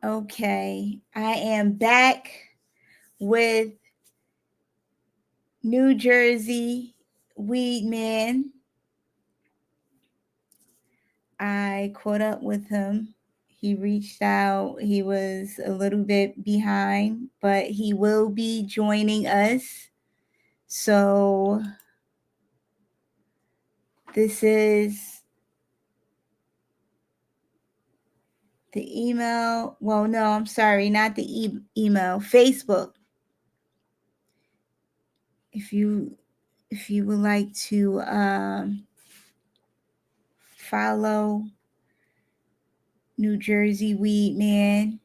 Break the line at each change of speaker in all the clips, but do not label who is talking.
Okay, I am back with New Jersey Weedman. I caught up with him. He reached out. He was a little bit behind, but he will be joining us. So this is the email. Well, no, I'm sorry, not the email. Facebook. If you would like to follow New Jersey Weedman.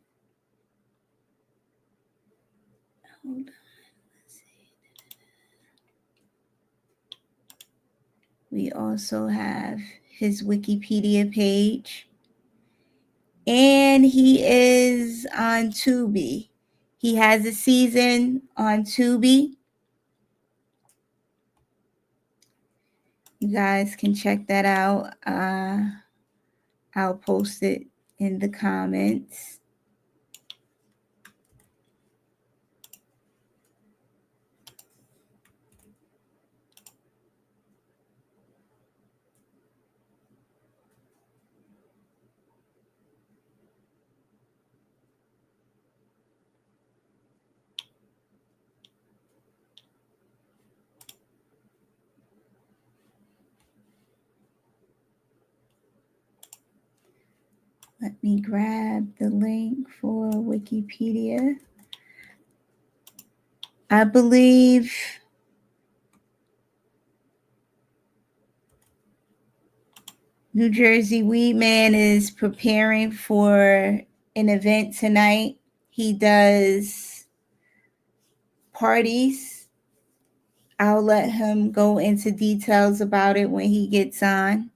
Hold on. We also have his Wikipedia page. And he is on Tubi. He has a season on Tubi. You guys can check that out. I'll post it in the comments. Let me grab the link for Wikipedia. I believe New Jersey Weedman is preparing for an event tonight. He does parties. I'll let him go into details about it when he gets on.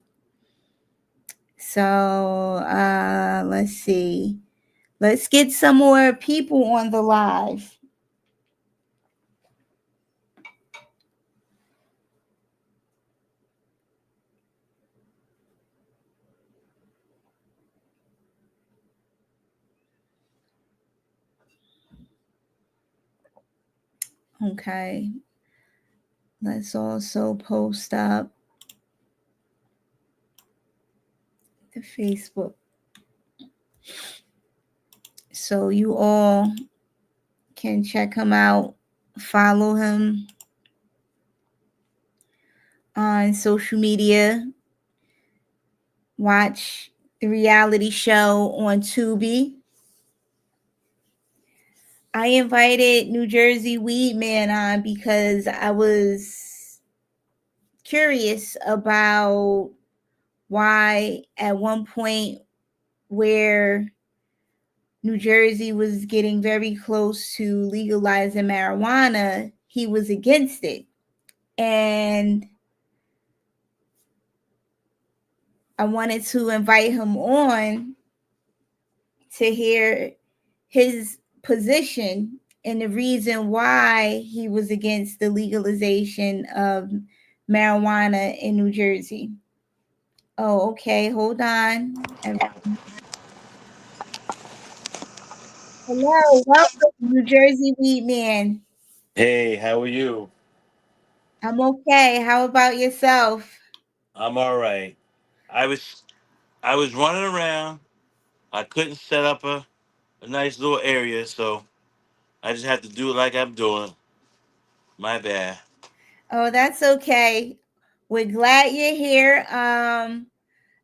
So let's see. Let's get some more people on the live. Okay. Let's also post up the Facebook. So you all can check him out, follow him on social media, watch the reality show on Tubi. I invited New Jersey Weedman on because I was curious about why at one point where New Jersey was getting very close to legalizing marijuana, he was against it. And I wanted to invite him on to hear his position and the reason why he was against the legalization of marijuana in New Jersey. Oh, okay. Hold on. Hello, welcome, New Jersey Weedman.
Hey, how are you?
I'm okay. How about yourself?
I'm all right. I was I was running around. I couldn't set up a nice little area, so I just had to do it like I'm doing. My bad.
Oh, that's okay. We're glad you're here.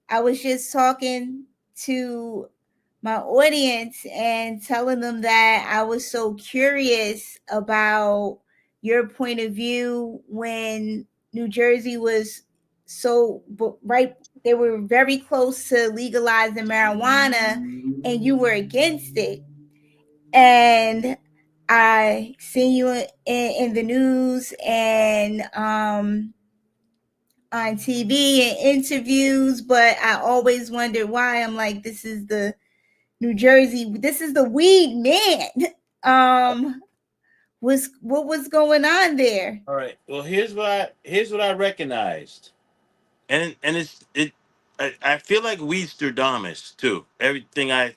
I was just talking to my audience and telling them that I was so curious about your point of view when New Jersey was so right, they were very close to legalizing marijuana and you were against it. And I seen you in the news and on TV and interviews, but I always wondered why. I'm like, this is the New Jersey, this is the weed man. What was going on there?
All right. Well, here's what I recognized, and I feel like Weedstradamus too. Everything I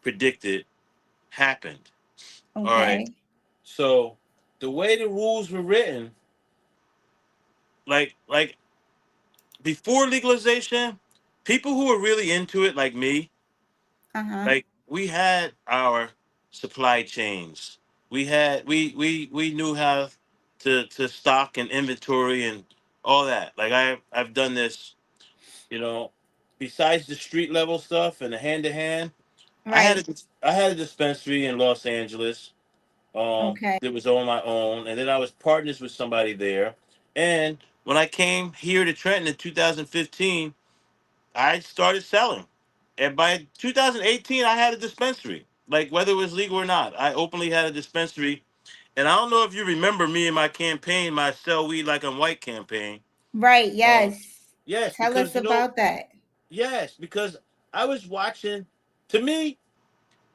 predicted, happened. All right.
Okay.
So the way the rules were written, like before legalization, people who were really into it, like me,
Uh-huh.
like we had our supply chains. We knew how to stock and inventory and all that. Like I've done this, you know, besides the street level stuff and the hand to hand.
Right.
I had a dispensary in Los Angeles.
Okay.
That was on my own, and then I was partners with somebody there. And when I came here to Trenton in 2015, I started selling. And by 2018, I had a dispensary. Like whether it was legal or not, I openly had a dispensary. And I don't know if you remember me in my campaign, my "Sell Weed Like I'm White" campaign.
Right.
Um,
Yes.
yes,
Tell us
because
about that.
yes, because I was watching. To me,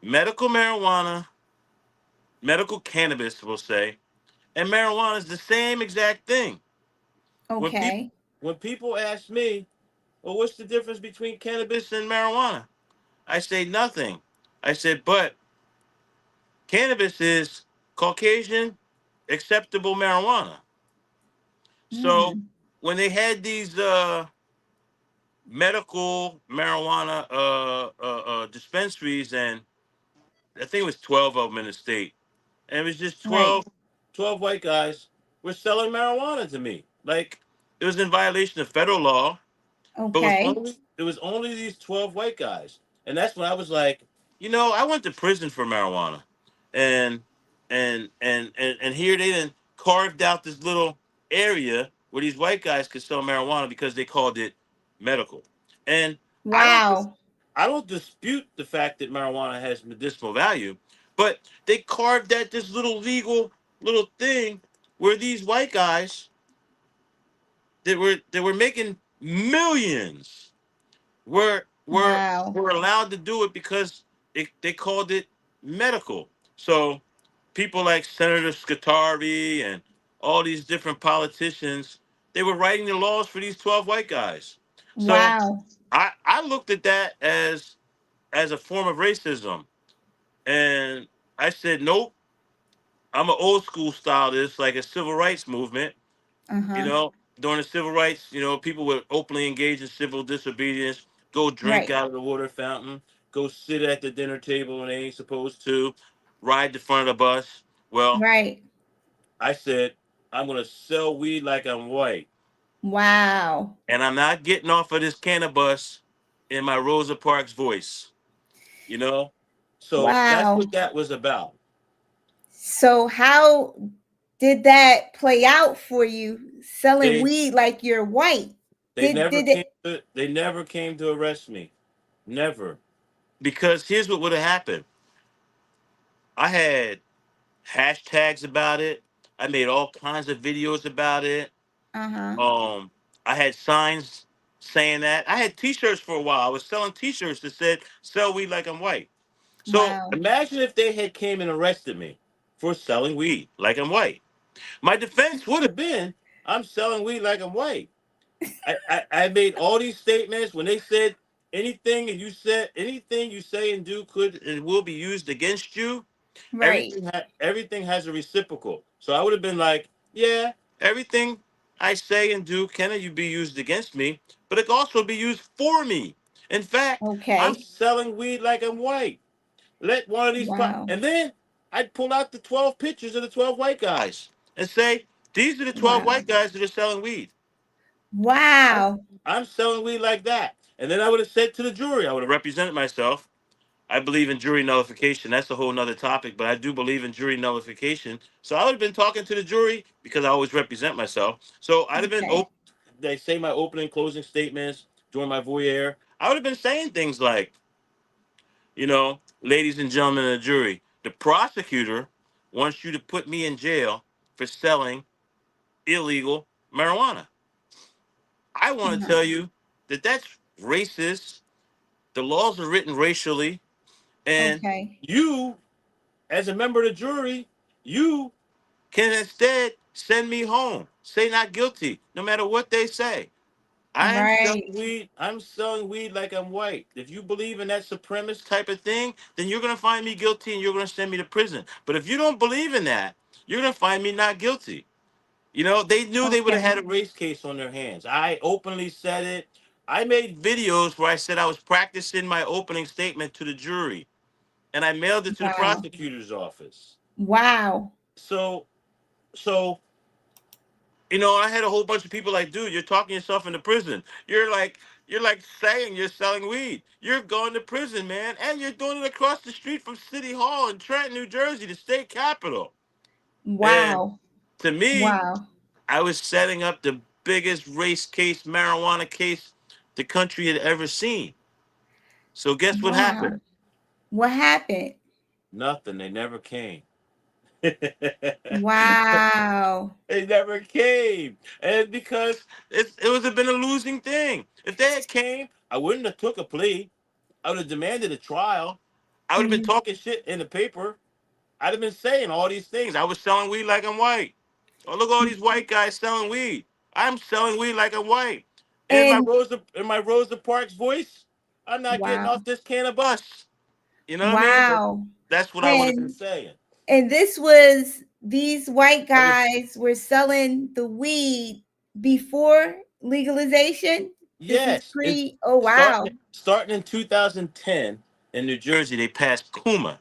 medical marijuana, medical cannabis, we'll say, and marijuana is the same exact thing. When people
Okay.
when people ask me, "Well, what's the difference between cannabis and marijuana?" I say nothing. I said, but cannabis is Caucasian acceptable marijuana. So
Mm.
when they had these medical marijuana dispensaries, and I think it was 12 of them in the state, and it was just
Right.
12 white guys were selling marijuana to me. Like it was in violation of federal law. But
Okay.
it was only these 12 white guys. And that's when I was like, I went to prison for marijuana. And and here they then carved out this little area where these white guys could sell marijuana because they called it medical. And I don't dis-
Wow.
I don't dispute the fact that marijuana has medicinal value, but they carved out this little legal little thing where these white guys that were making millions were were
Wow.
were allowed to do it because they called it medical. So people like Senator Scutari and all these different politicians, they were writing the laws for these 12 white guys. So
Wow.
I looked at that as a form of racism. And I said, nope, I'm an old school stylist, like a civil rights movement. You
Uh-huh.
know, during the civil rights, people would openly engage in civil disobedience, go drink
Right.
out of the water fountain, go sit at the dinner table when they ain't supposed to, ride the front of the bus. Well,
Right.
I said, I'm going to sell weed like I'm white.
Wow.
And I'm not getting off of this cannabis in my Rosa Parks voice, you know? So that's
Wow.
what that was about.
So how did that play out for you selling
They
weed like you're white?
they
Did
never
did
came
it
to they never came to arrest me. Never. Because here's what would have happened. I had hashtags about it. I made all kinds of videos about it.
uh-huh.
Um, I had signs saying that. I had T-shirts for a while. I was selling T-shirts that said "Sell weed like I'm white." So
Wow.
imagine if they had came and arrested me for selling weed like I'm white. My defense would have been, "I'm selling weed like I'm white." I made all these statements when they said anything you say and do could and will be used against you.
Right.
Everything has a reciprocal. So I would have been like, yeah, everything I say and do can you be used against me, but it can also be used for me. In fact, I'm
Okay.
selling weed like I'm white. Let one of these
Wow.
and then I'd pull out the 12 pictures of the 12 white guys and say, these are the 12
Wow.
white guys that are selling weed. I'm,
Wow.
I'm selling weed like that. And then I would have said to the jury, I would have represented myself. I believe in jury nullification. That's a whole nother topic, but I do believe in jury nullification. So I would have been talking to the jury because I always represent myself. So I'd have been
Okay.
they say my opening closing statements during my voir. I would have been saying things like, ladies and gentlemen of the jury, the prosecutor wants you to put me in jail for selling illegal marijuana. I want to
Uh-huh.
tell you that that's racist. The laws are written racially, and
Okay.
you, as a member of the jury, you can instead send me home. Say not guilty, no matter what they say. I'm selling
Right.
weed. I'm selling weed like I'm white. If you believe in that supremacist type of thing, then you're gonna find me guilty and you're gonna send me to prison. But if you don't believe in that, you're gonna find me not guilty. You know, they knew they would have had
Okay.
a race case on their hands. I openly said it. I made videos where I said I was practicing my opening statement to the jury, and I mailed it to the
Wow.
prosecutor's office.
Wow.
So, so I had a whole bunch of people like, dude, you're talking yourself into prison. You're like saying you're selling weed. You're going to prison, man, and you're doing it across the street from City Hall in Trenton, New Jersey, the state capital. And
Wow.
to me,
Wow.
I was setting up the biggest race case, marijuana case the country had ever seen. So guess what happened?
Wow. What happened?
Nothing. They never came. They
Wow.
never came, and because it was been a losing thing. If they had came, I wouldn't have took a plea. I would have demanded a trial. I would have been
Mhm.
talking shit in the paper. I'd have been saying all these things. I was selling weed like I'm white. Oh, look at all these white guys selling weed. I'm selling weed like I'm white.
And
In my Rosa Parks voice, I'm not getting
wow.
off this can of bus. You know what I mean?
Wow.
That's what I would have been
And
saying.
this was these white
I was
guys were selling the weed before legalization. This is
Yes, it's
pre. Oh wow.
starting in 2010 in New Jersey. They passed CUMA,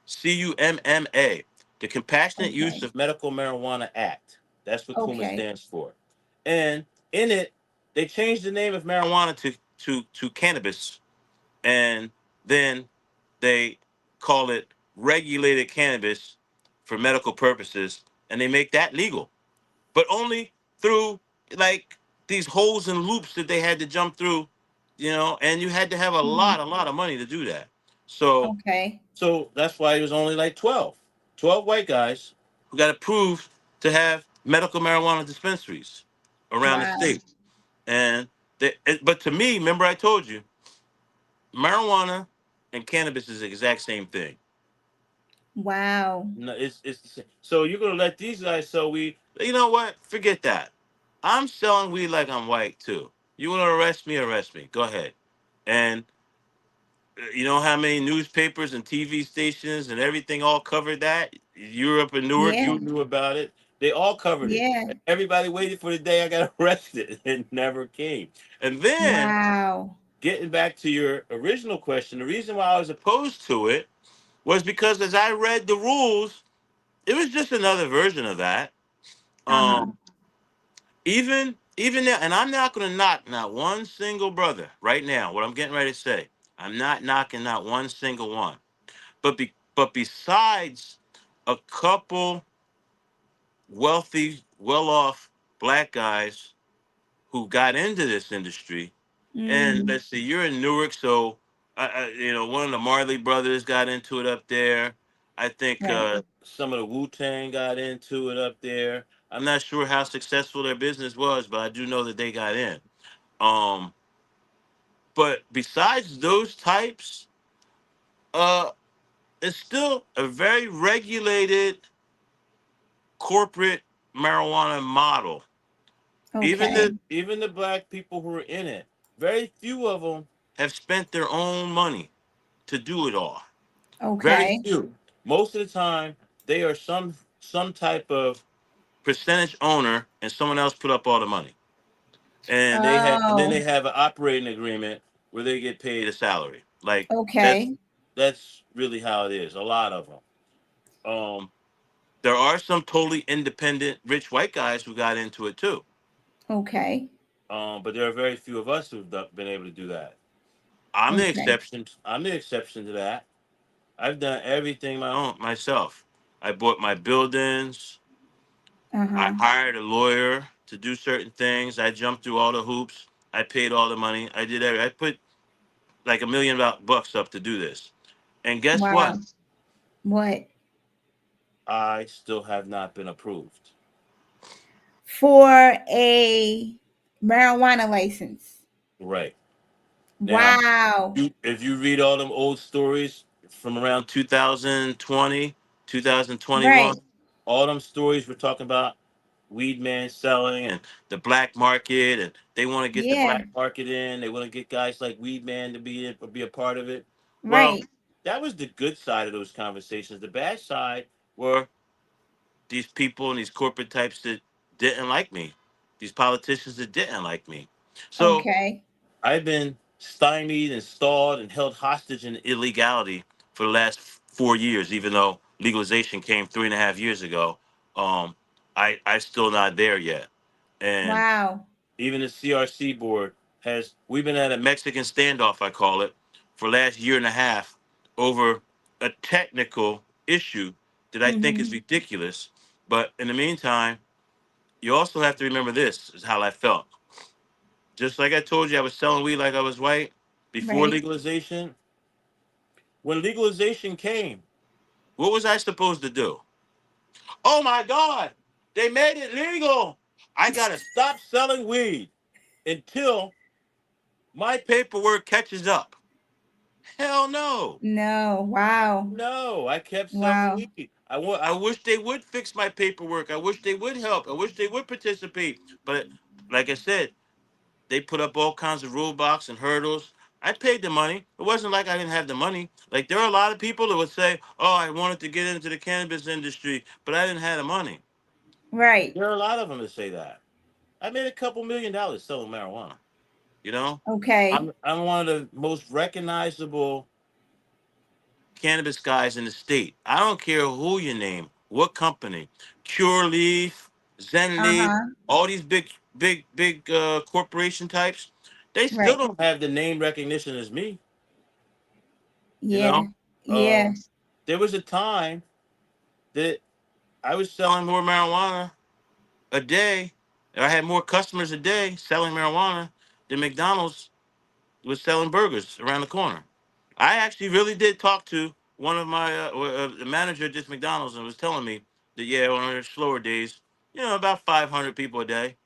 CUMMA, the Compassionate Use
Okay.
of Medical Marijuana Act. That's what CUMA
Okay.
stands for. And in it, they changed the name of marijuana to cannabis, and then they call it regulated cannabis for medical purposes, and they make that legal, but only through like these holes and loops that they had to jump through, and you had to have
Mhm.
a lot of money to do that. So,
Okay.
so that's why it was only like 12 white guys who got approved to have medical marijuana dispensaries around the
Wow.
state. And but to me, remember I told you, marijuana and cannabis is the exact same thing.
Wow.
No, it's the same. So you're gonna let these guys sell weed? You know what? Forget that. I'm selling weed like I'm white too. You want to arrest me? Arrest me. Go ahead. And you know how many newspapers and TV stations and everything all covered that? Europe and Newark,
Yeah.
you knew about it. They all covered it.
Yeah.
Everybody waited for the day I got arrested. It never came. And then
Wow.
getting back to your original question, the reason why I was opposed to it was because as I read the rules, it was just another version of that.
Uh-huh.
Um, even now, and I'm not going to knock not one single brother right now. What I'm getting ready to say, I'm not knocking not one single one. But besides a couple wealthy, well-off black guys who got into this industry, and
Mm.
let's see, you're in Newark, so one of the Marley brothers got into it up there. I think
Right.
some of the Wu Tang got into it up there. I'm not sure how successful their business was, but I do know that they got in. Um, but besides those types, uh, it's still a very regulated corporate marijuana model.
Okay.
Even the black people who are in it, very few of them have spent their own money to do it all. Very
Okay.
few. Most of the time, they are some type of percentage owner, and someone else put up all the money, and then they
Oh,
have an operating agreement where they get paid a salary. Like that's
okay.
that's really how it is. A lot of them. Um, there are some totally independent rich white guys who got into it too.
Okay.
But there are very few of us who've been able to do that. I'm the
Okay.
exception. I'm the exception to that. I've done everything myself. I bought my buildings. I
Uh-huh.
hired a lawyer to do certain things. I jumped through all the hoops. I paid all the money. I did everything. I put like $1 million up to do this. And guess what?
Wow. What?
I still have not been approved.
For a marijuana license.
Right. Now,
Wow.
if you read all them old stories from around 2020, 2021,
Right.
all them stories we're talking about, Weedman selling and the black market, and they want to get the
Yeah.
black market in. They want to get guys like Weedman to be a part of it. Well,
Right.
that was the good side of those conversations. The bad side were these people and these corporate types that didn't like me, these politicians that didn't like me. So
Okay.
I've been stymied and stalled and held hostage in illegality for the last 4 years, even though legalization came 3.5 years ago. Um, I still not there yet, and
Wow.
even the CRC board has. We've been at a Mexican standoff, I call it, for the last year and a half over a technical issue that I think is
Mm-hmm.
ridiculous. But in the meantime, you also have to remember this is how I felt. Just like I told you, I was selling weed like I was white before
Right.
legalization. When legalization came, what was I supposed to do? Oh my God, they made it legal. I got to stop selling weed until my paperwork catches up. Hell no.
No. Wow.
No, I kept selling
Wow.
weed. I wish they would fix my paperwork. I wish they would help. I wish they would participate. But like I said, they put up all kinds of roadblocks and hurdles. I paid the money. It wasn't like I didn't have the money. Like there are a lot of people that would say, "Oh, I wanted to get into the cannabis industry, but I didn't have the money."
Right.
There are a lot of them that say that. I made a couple $1 million selling marijuana. You know,
Okay.
I'm one of the most recognizable cannabis guys in the state. I don't care who you name, what company, Cure Leaf, Zen Leaf,
Uh-huh.
all these big corporation types. They still
Right.
don't have the name recognition as me. You
Yeah.
know,
Yeah.
there was a time that I was selling more marijuana a day. I had more customers a day selling marijuana than McDonald's was selling burgers around the corner. I actually really did talk to one of my the manager at this McDonald's and was telling me that yeah, on their slower days, about 500 people a day.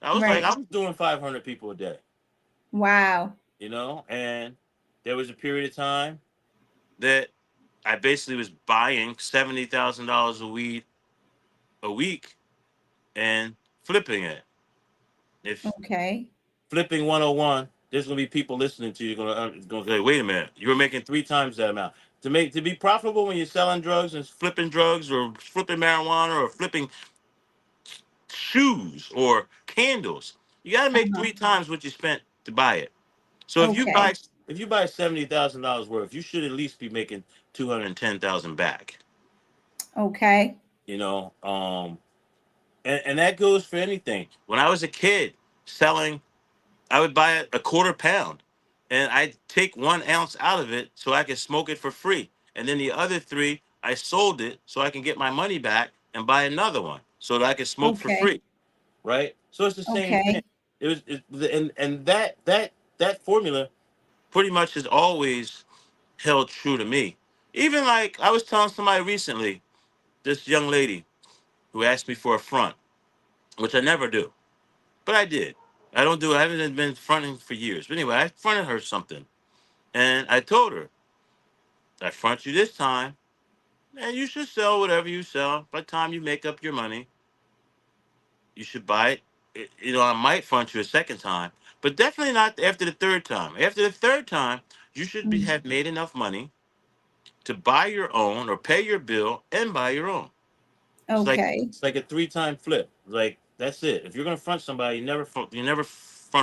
I was like,
Right.
I was doing 500 people a day,
Wow.
and there was a period of time that I basically was buying $70,000 of weed a week and flipping it. If
Okay.
flipping 101, there's gonna be people listening to you gonna say, wait a minute, you were making 3 times that amount. To be profitable when you're selling drugs and flipping drugs or flipping marijuana or flipping shoes or candles, you gotta make
Uh-huh.
3 times what you spent to buy it. So
Okay.
if you buy $70,000 worth, you should at least be making 210,000 back.
Okay.
You know, and that goes for anything. When I was a kid selling, I would buy a quarter pound and I'd take 1 ounce out of it so I could smoke it for free. And then the other three, I sold it so I can get my money back and buy another one so that I could smoke for
Okay.
free. Right? So it's the same thing.
Okay.
And that formula pretty much has always held true to me. Even like I was telling somebody recently, this young lady who asked me for a front, which I never do. But I did. I don't do it. I haven't been fronting for years. But anyway, I fronted her something. And I told her, I front you this time, and you should sell whatever you sell. By the time you make up your money, you should buy it. I might front you a second time, but definitely not after the third time. After the third time, you should
Mm.
have made enough money to buy your own or pay your bill and buy your own. It's like
Okay.
it's like a 3 time flip. Like that's it. If you're gonna front somebody, you never front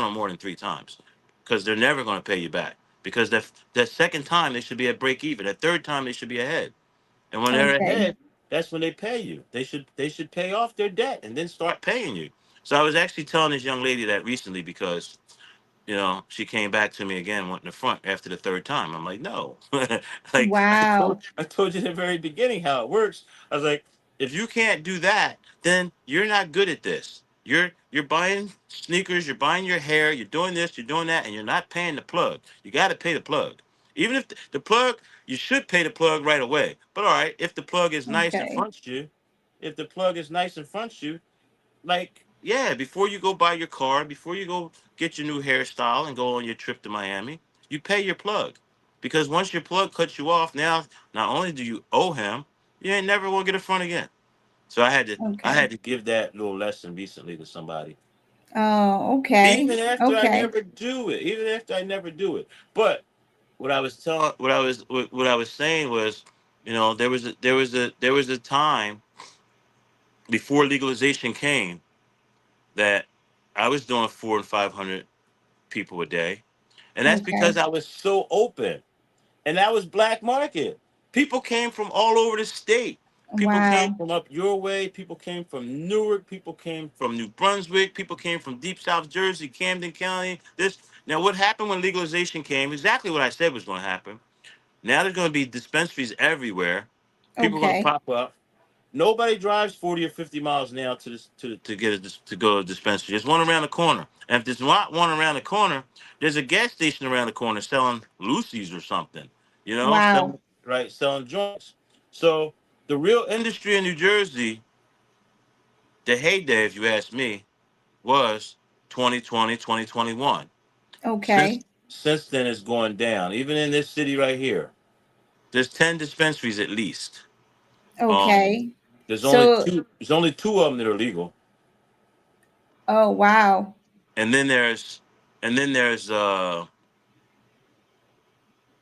them more than 3 times, because they're never gonna pay you back. Because that second time they should be at break even. That third time they should be ahead. And when they're
Okay.
ahead, that's when they pay you. They should pay off their debt and then start paying you. So I was actually telling this young lady that recently because she came back to me again, went in the front after the third time. I'm like, no. Like
Wow.
I told you at the very beginning how it works. I was like, if you can't do that, then you're not good at this. You're buying sneakers, you're buying your hair, you're doing this, you're doing that, and you're not paying the plug. You got to pay the plug. Even if the plug, you should pay the plug right away. But all right, if the plug is nice and
Okay.
fronts you, if the plug is nice and fronts you, like yeah, before you go buy your car, before you go get your new hairstyle and go on your trip to Miami, you pay your plug. Because once your plug cuts you off, now not only do you owe him, you ain't never gonna get a front again. So I had
Okay.
to give that little lesson recently to somebody.
Oh, okay.
Even after I
Okay.
never do it, even after I never do it. But what I was saying was, there was a time before legalization came that I was doing 400 and 500 people a day, and that's because
Okay.
I was so open. And that was black market. People came from all over the state. People came
Wow.
from up your way. People came from Newark. People came from New Brunswick. People came from deep South Jersey, Camden County. This now, what happened when legalization came? Exactly what I said was going to happen. Now there's going to be dispensaries everywhere. People are going to
Okay.
pop up. Nobody drives 40 or 50 miles now to get to go to a dispensary. There's one around the corner. And if there's not one around the corner, there's a gas station around the corner selling Lucy's or something.
Wow.
Selling joints. So the real industry in New Jersey, the heyday, if you ask me, was 2020, 2021. Since
Okay.
since then it's going down. Even in this city right here, there's 10 dispensaries at least. Um,
Okay.
there's only
So,
two. There's only two of them that are legal.
oh, wow.
and then there's and then there's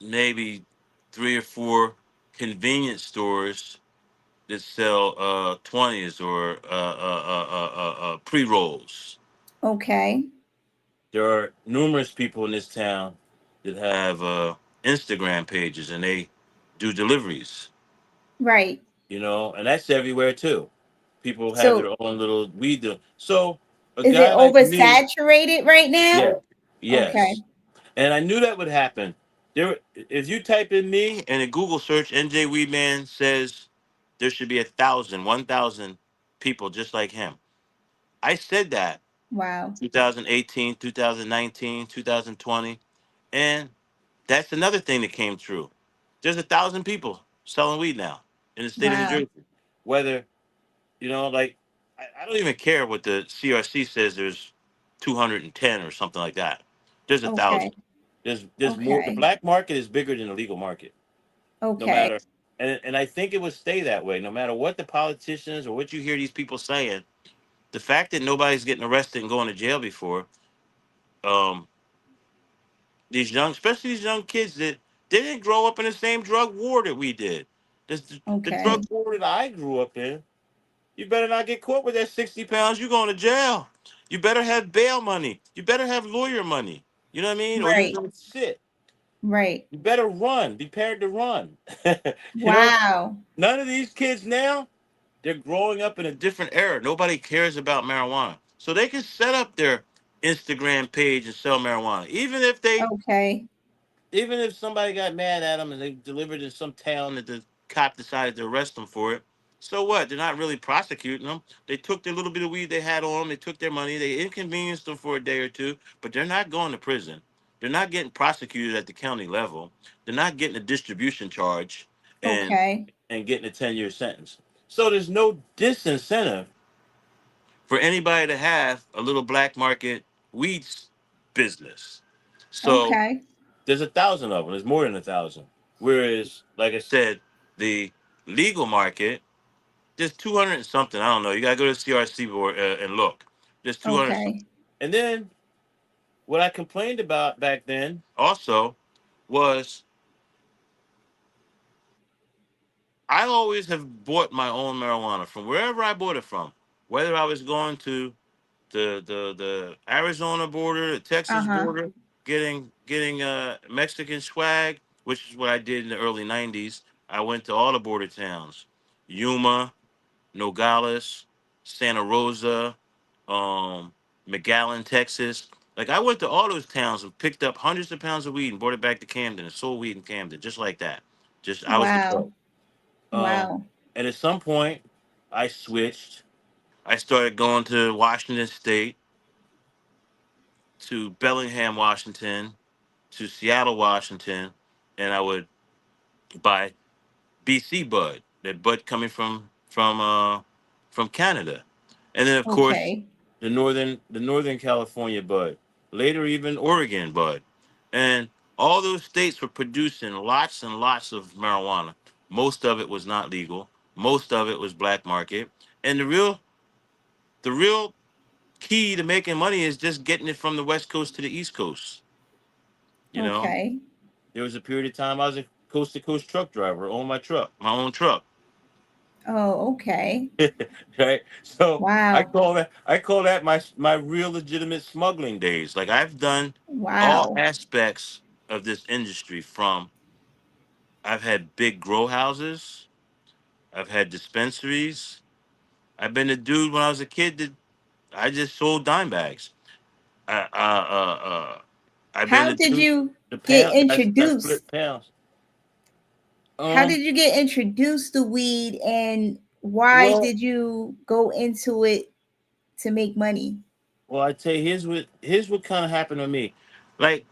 maybe three or four convenience stores that sell 20s or pre-rolls.
Okay.
There are numerous people in this town that have Instagram pages, and they do deliveries,
Right.
and that's everywhere too. People have their
So,
own little weed deal. So a
is it
guy like me,
oversaturated right
yeah,
now? Okay.
yes. And I knew that would happen. If you type in me and a Google search, NJ Weedman says there should be 1,000 people just like him. I said that
Wow.
2018, 2019, 2020, and that's another thing that came true. There's 1,000 people selling weed now in the state of New
Wow.
Jersey. Whether like I don't even care what the CRC says. There's 210 or something like that. There's 1,000.
Okay.
There's more. The
Okay.
black market is bigger than the legal market. No
Okay.
matter, and I think it would stay that way. No matter what the politicians or what you hear these people saying, the fact that nobody's getting arrested and going to jail before, um, especially these young kids that they didn't grow up in the same drug war that we did. The drug
Okay.
war that I grew up in. You better not get caught with that 60 pounds. You're going to jail. You better have bail money. You better have lawyer money. You know what I mean? Or you're
Right.
going to sit.
Right.
You better run. Be prepared to run. you know,
Wow.
None of these kids now, they're growing up in a different era. Nobody cares about marijuana. So they can set up their Instagram page and sell marijuana.
Okay.
Even if somebody got mad at them and they delivered in some town that the cop decided to arrest them for it, so what? They're not really prosecuting them. They took their little bit of weed they had on them. They took their money. They inconvenienced them for a day or two, but they're not going to prison. They're not getting prosecuted at the county level. They're not getting a distribution charge and
Okay.
getting a 10-year sentence. So there's no disincentive for anybody to have a little black market weeds business. So
Okay.
there's 1,000 of them. There's more than 1,000. Whereas, like I said, the legal market, there's 200 and something. I don't know. You gotta go to the CRC board and look. There's 200.
Okay.
And then what I complained about back then also was I always have bought my own marijuana from wherever I bought it from, whether I was going to the Arizona border, the Texas
Uh-huh.
border, getting Mexican swag, which is what I did in the early '90s. I went to all the border towns, Yuma, Nogales, Santa Rosa, um, McAllen, Texas. Like I went to all those towns and picked up hundreds of pounds of weed and brought it back to Camden and sold weed in Camden, just like that. Just I was the
Wow.
pro. Um,
Wow.
and at some point, I switched. I started going to Washington State, to Bellingham, Washington, to Seattle, Washington, and I would buy BC bud, that bud coming from Canada, and then of course
Okay.
the Northern California bud, later even Oregon bud, and all those states were producing lots and lots of marijuana. Most of it was not legal. Most of it was black market. And the real key to making money is just getting it from the West Coast to the East Coast. You know,
Okay.
there was a period of time I was a coast to coast truck driver, own my own truck.
Oh, okay.
Right. So
Wow.
I call that my real legitimate smuggling days. Like I've done all
Wow.
aspects of this industry. From I've had big grow houses, I've had dispensaries. I've been a dude when I was a kid that I just sold dime bags. Uh, uh, uh, uh, I've been
How
the
did
dude,
you
the
get
pound that
introduced?
flip pounds.
How
Um,
did you get introduced to weed, and why
well,
did you go into it to make money?
well, I tell you, here's what kind of happened to me. Like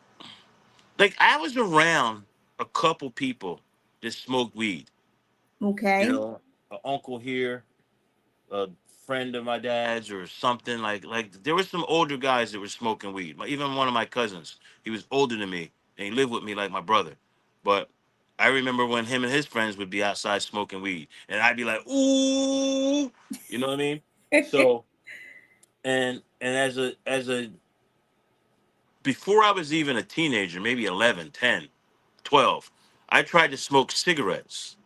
like I was around a couple people that smoked weed. You
Okay.
know, an uncle here, a friend of my dad's, or something like. There were some older guys that were smoking weed. Even one of my cousins, he was older than me, and he lived with me like my brother. But I remember when him and his friends would be outside smoking weed, and I'd be like, "Ooh," you know what I mean? So, and as a before I was even a teenager, maybe 11, 10, 12, I tried to smoke cigarettes.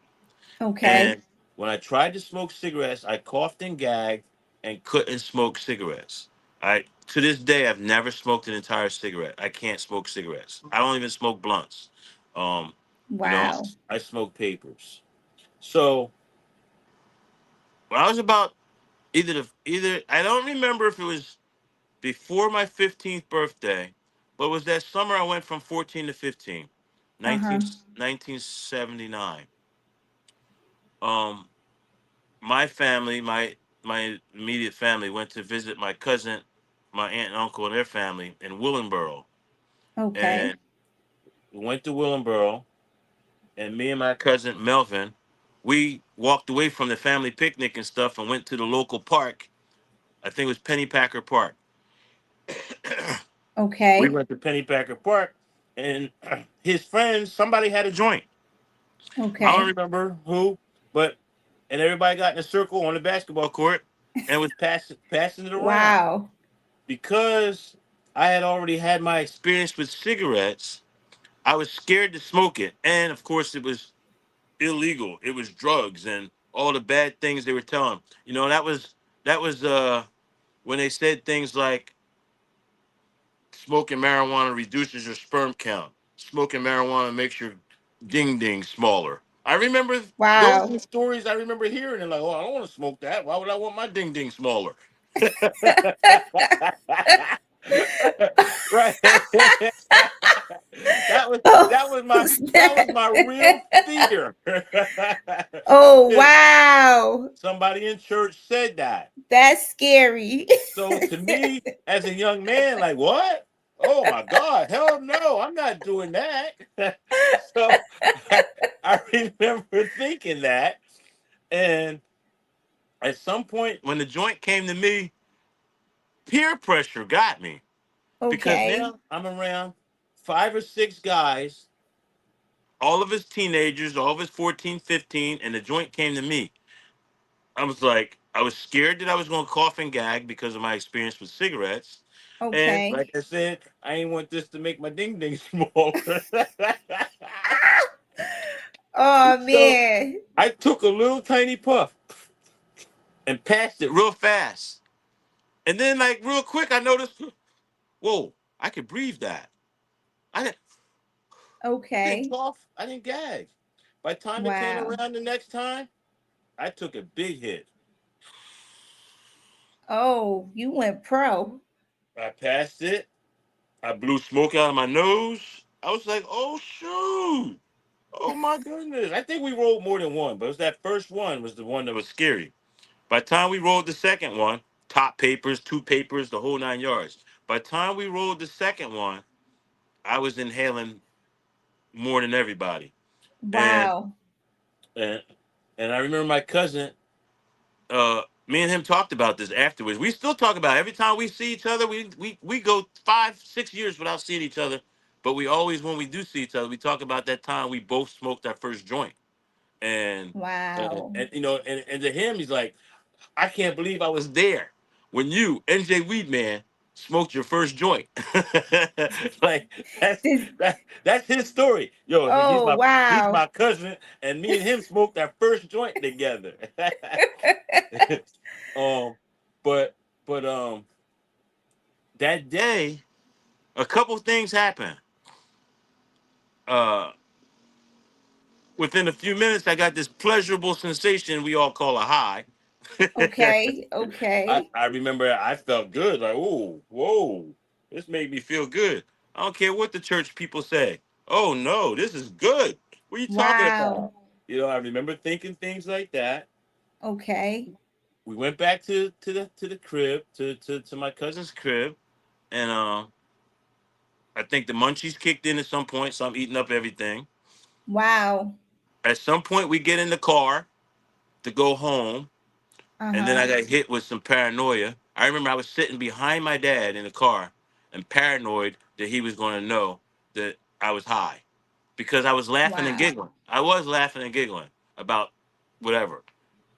Okay.
And when I tried to smoke cigarettes, I coughed and gagged and couldn't smoke cigarettes. To this day, I've never smoked an entire cigarette. I can't smoke cigarettes. I don't even smoke blunts. Um, you know,
Wow.
I smoke papers. So when I was about either I don't remember if it was before my 15th birthday, but it was that summer I went from 14 to 15,
Uh-huh.
1979. Um, my family, my immediate family, went to visit my cousin, my aunt and uncle and their family in Willingboro,
Okay.
and we went to Willingboro, and me and my cousin Melvin, we walked away from the family picnic and stuff and went to the local park. I think it was Pennypacker Park. We
Okay.
went to Pennypacker Park, and his friends, somebody had a joint. I don't
Okay.
remember who, but and everybody got in a circle on the basketball court and was passing it around.
Wow.
Because I had already had my experience with cigarettes, I was scared to smoke it. And of course, it was illegal. It was drugs and all the bad things they were telling. That was when they said things like smoking marijuana reduces your sperm count. Smoking marijuana makes your ding ding smaller. I remember those are
Wow.
the stories I remember hearing and like, oh, I don't want to smoke that. Why would I want my ding ding smaller? Right. that was
Oh,
that was my that was
snap.
my real fear.
Oh,
'Cause
wow.
somebody in church said that.
That's scary.
So to me, as a young man, like what? Oh my God, hell no, I'm not doing that. so I, I remember thinking that. And at some point when the joint came to me, peer pressure got me. Because
Okay.
now I'm around 5 or 6 guys, all of us teenagers, all of us 14, 15, and the joint came to me. I was scared that I was going to cough and gag because of my experience with cigarettes. And
Okay.
like I said, I ain't want this to make my ding ding smaller.
Oh,
So
man.
I took a little tiny puff and passed it real fast. And then, like, real quick, I noticed, whoa, I could breathe that. I didn't, didn't
Okay.
cough, I didn't gag. By the time it came
Wow.
around the next time, I took a big hit.
Oh, you went pro.
I passed it. I blew smoke out of my nose. I was like, oh, shoot. Oh, my goodness. I think we rolled more than one, but it was that first one was the one that was scary. By the time we rolled the second one, top papers, two papers, the whole 9 yards. By the time we rolled the second one, I was inhaling more than everybody. And
Wow.
and, and I remember my cousin, me and him talked about this afterwards. We still talk about it. Every time we see each other. We go 5, 6 years without seeing each other, but we always when we do see each other, we talk about that time we both smoked our first joint. and
Wow.
and and to him, he's like, I can't believe I was there when you, NJ Weedman, smoked your first joint. Like
This,
that's his story. Yo,
oh,
he's
wow.
my cousin, and me and him smoked our first joint together. um, but that day, a couple things happened. Uh, Within a few minutes, I got this pleasurable sensation we all call a high.
Okay. Okay.
I remember I felt good, like, oh, whoa, this made me feel good. I don't care what the church people say. Oh no, this is good. What are you talking
Wow.
about? I remember thinking things like that.
Okay.
We went back to the crib, to my cousin's crib, and I think the munchies kicked in at some point, so I'm eating up everything.
Wow.
At some point we get in the car to go home, and then
Uh-huh.
I got hit with some paranoia. I remember I was sitting behind my dad in the car and paranoid that he was going to know that I was high because I was laughing and
Wow.
giggling. I was laughing and giggling about whatever.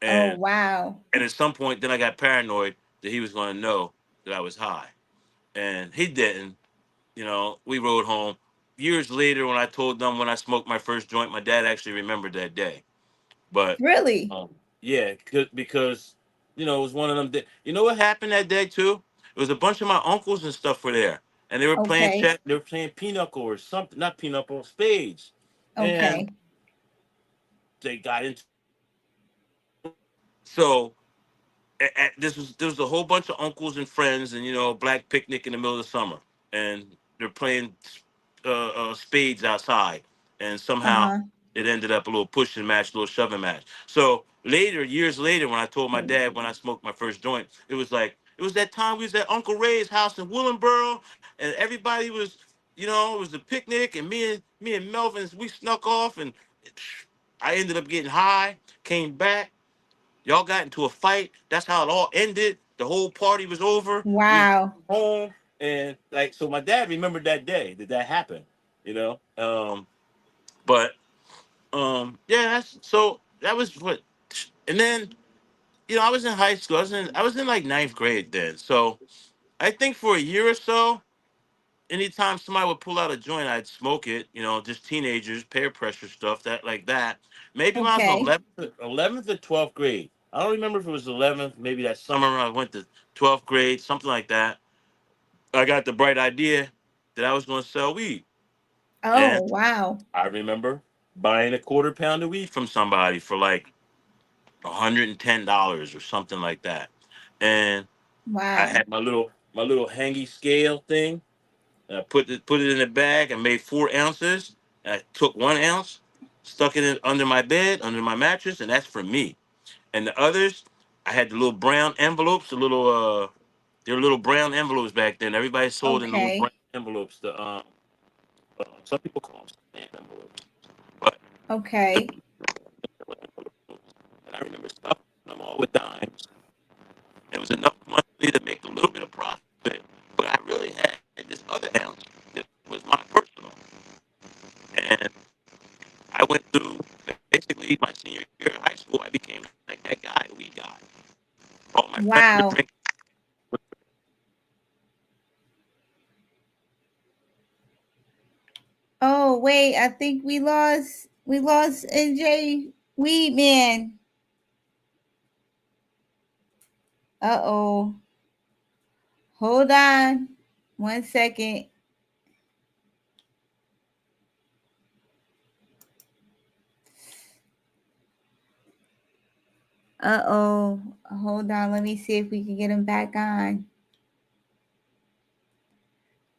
Oh,
And
wow.
at some point, then I got paranoid that he was going to know that I was high. And he didn't. We rode home. Years later, when I told them when I smoked my first joint, my dad actually remembered that day. But
Really?
yeah, because it was one of them. You know what happened that day too? It was a bunch of my uncles and stuff were there, and they were playing
Okay.
check. They were playing pinochle or something, not pinochle, spades, and
Okay.
they got into. So this was a whole bunch of uncles and friends, and black picnic in the middle of the summer, and they're playing spades outside, and somehow
Uh-huh.
it ended up a little pushing match, a little shoving match. So later, years later, when I told my dad when I smoked my first joint, it was that time we was at Uncle Ray's house in Willenboro, and everybody was, it was a picnic, and me and Melvin, we snuck off, and I ended up getting high, came back. Y'all got into a fight. That's how it all ended. The whole party was over. We was
Wow.
home, and like, so my dad remembered that day that happened. You know, but yeah, so that was what, and then I was in high school. I was in like ninth grade then. So I think for a year or so, anytime somebody would pull out a joint, I'd smoke it. Just teenagers, peer pressure stuff, that like that. Maybe when I was
Okay.
11th or 12th grade. I don't remember if it was 11th. Maybe that summer I went to 12th grade, something like that. I got the bright idea that I was going to sell weed,
Oh,
and
wow.
I remember buying a quarter pound of weed from somebody for like $110 or something like that, and I
Wow.
had my little hangy scale thing. And I put it in a bag and made 4 ounces. And I took 1 ounce, stuck it under my bed, under my mattress, and that's for me. And the others, I had the little brown envelopes, there were little brown envelopes back then. Everybody sold in little brown
Okay.
envelopes. Some people call them stamp envelopes, but
Okay.
and I remember stuffing them all with dimes. It was enough money to make a little bit of profit, but I really had this other ounce that was my personal, and I went through basically my senior year of high school. I became like that guy we got. All my friends were
Wow.
drinking.
Oh, wait, I think we lost NJ Weedman. Uh-oh. Hold on. 1 second. Uh-oh. Hold on. Let me see if we can get him back on.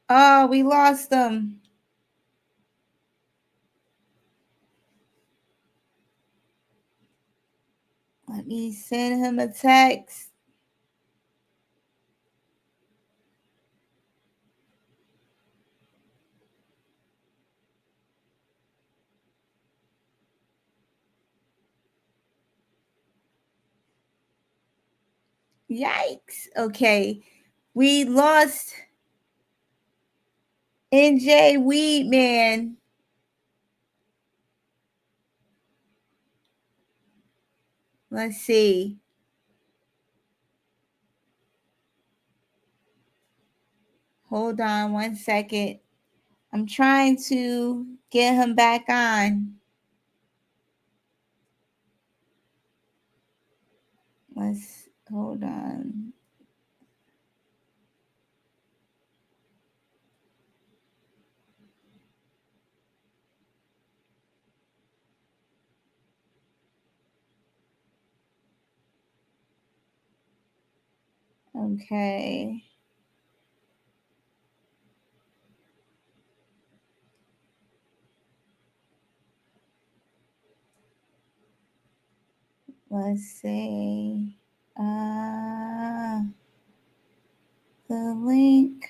Oh, we lost him. Let me send him a text. Yikes. Okay. We lost NJ Weedman. Let's see. Hold on one second. I'm trying to get him back on. Let's hold on. Okay. Let's see. Uh, the link.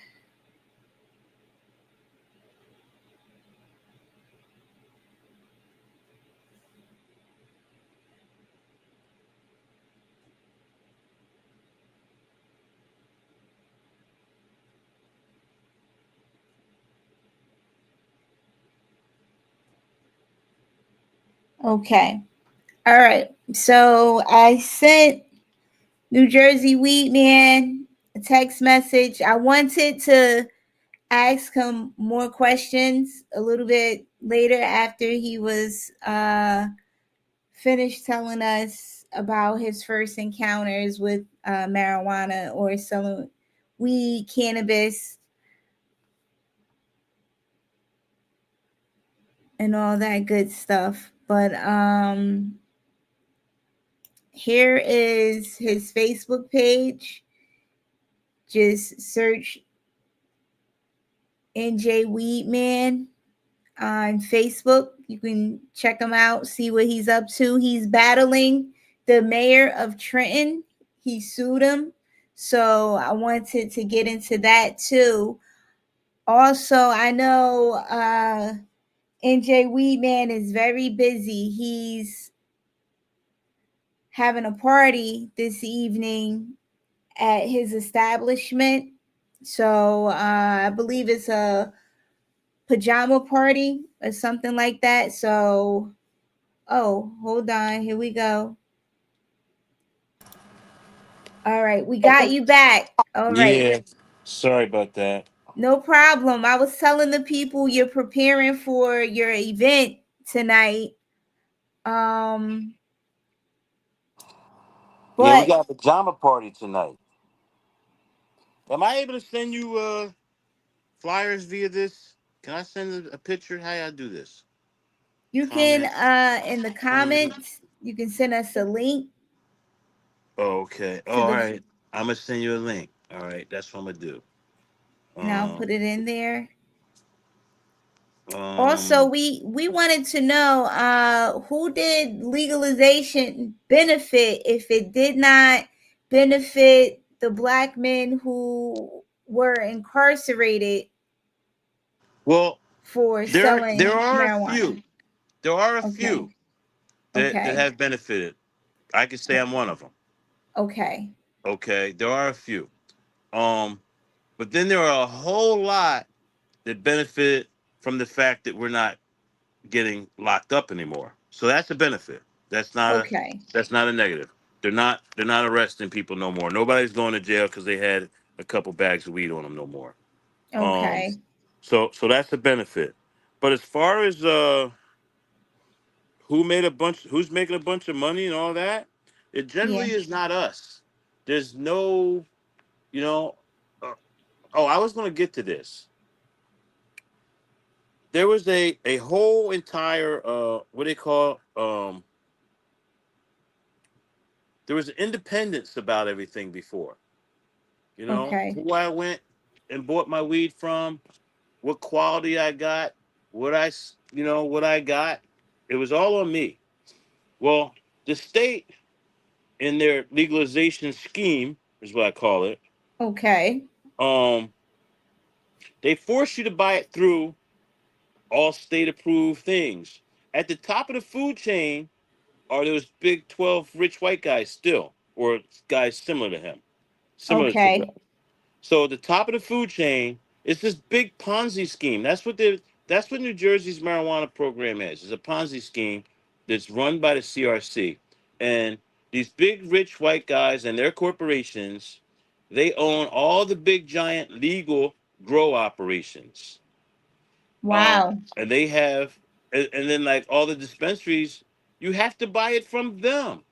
Okay. All right. So I sent New Jersey Weedman a text message. I wanted to ask him more questions a little bit later after he was finished telling us about his first encounters with marijuana or some weed, cannabis, and all that good stuff. But here is his Facebook page. Just search NJ Weedman on Facebook. You can check him out, see what he's up to. He's battling the mayor of Trenton. He sued him. So I wanted to get into that too. Also, I know NJ Weedman is very busy. He's having a party this evening at his establishment. So I believe it's a pajama party or something like that. So, oh, hold on. Here we go. All right. We got you back. All right.
Yeah. Sorry about that.
No problem. I was telling the people you're preparing for your event tonight. Um,
Yeah, we
but
got a pajama party tonight. Am I able to send you flyers via this? Can I send a picture? How y'all do this?
you can
Comment.
in the
Comment.
comments, you can send us a link
Oh, okay.
to
Oh, all
the
right. I'm gonna send you a link. All right, that's what I'm gonna do.
and I'll
Um,
put it in there. Also,
um.
we wanted to know who did legalization benefit if it did not benefit the black men who were incarcerated
Well,
for
there
selling
are a
marijuana.
few. There are a
Okay.
few that
Okay.
have benefited. I can say I'm one of them.
Okay.
Okay, there are a few. Um, but then there are a whole lot that benefit from the fact that we're not getting locked up anymore. So that's a benefit. That's not a
Okay.
that's not a negative. They're not arresting people no more. Nobody's going to jail because they had a couple bags of weed on them no more. Um,
Okay.
so that's a benefit. But as far as who's making a bunch of money and all that, it
Yeah.
generally is not us. There's no, you know. Uh, oh, I was going to get to this. There was a whole entire what they call there was independence about everything before.
Okay.
Who I went and bought my weed from, what quality I got, what I got. It was all on me. Well, the state in their legalization scheme is what I call it.
Okay.
Um, they force you to buy it through all state approved things. At the top of the food chain are those big 12 rich white guys still, or guys similar to him, similar to them.
Okay.
So at the top of the food chain is this big Ponzi scheme. That's what New Jersey's marijuana program is. It's a Ponzi scheme that's run by the CRC. And These big rich white guys and their corporations, they own all the big giant legal grow operations.
Wow.
And they have, and then like all the dispensaries, you have to buy it from them.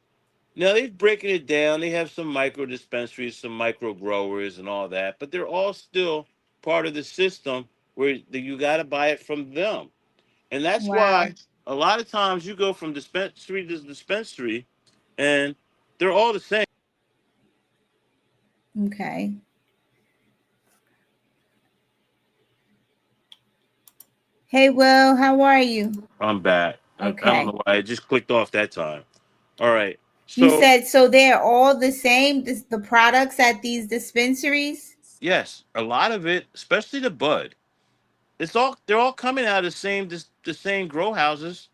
Now they've breaking it down. They have some micro dispensaries, some micro growers, and all that, but they're all still part of the system where you got to buy it from them. And that's
Wow.
why a lot of times you go from dispensary to dispensary, and they're all the same.
Okay. Hey, Will, how are you?
I'm back. I don't
Okay.
know why I just clicked off that time. All right.
You
So
said so they're all the same, the products at these dispensaries?
yes, a lot of it, especially the bud, they're all coming out of the same grow houses.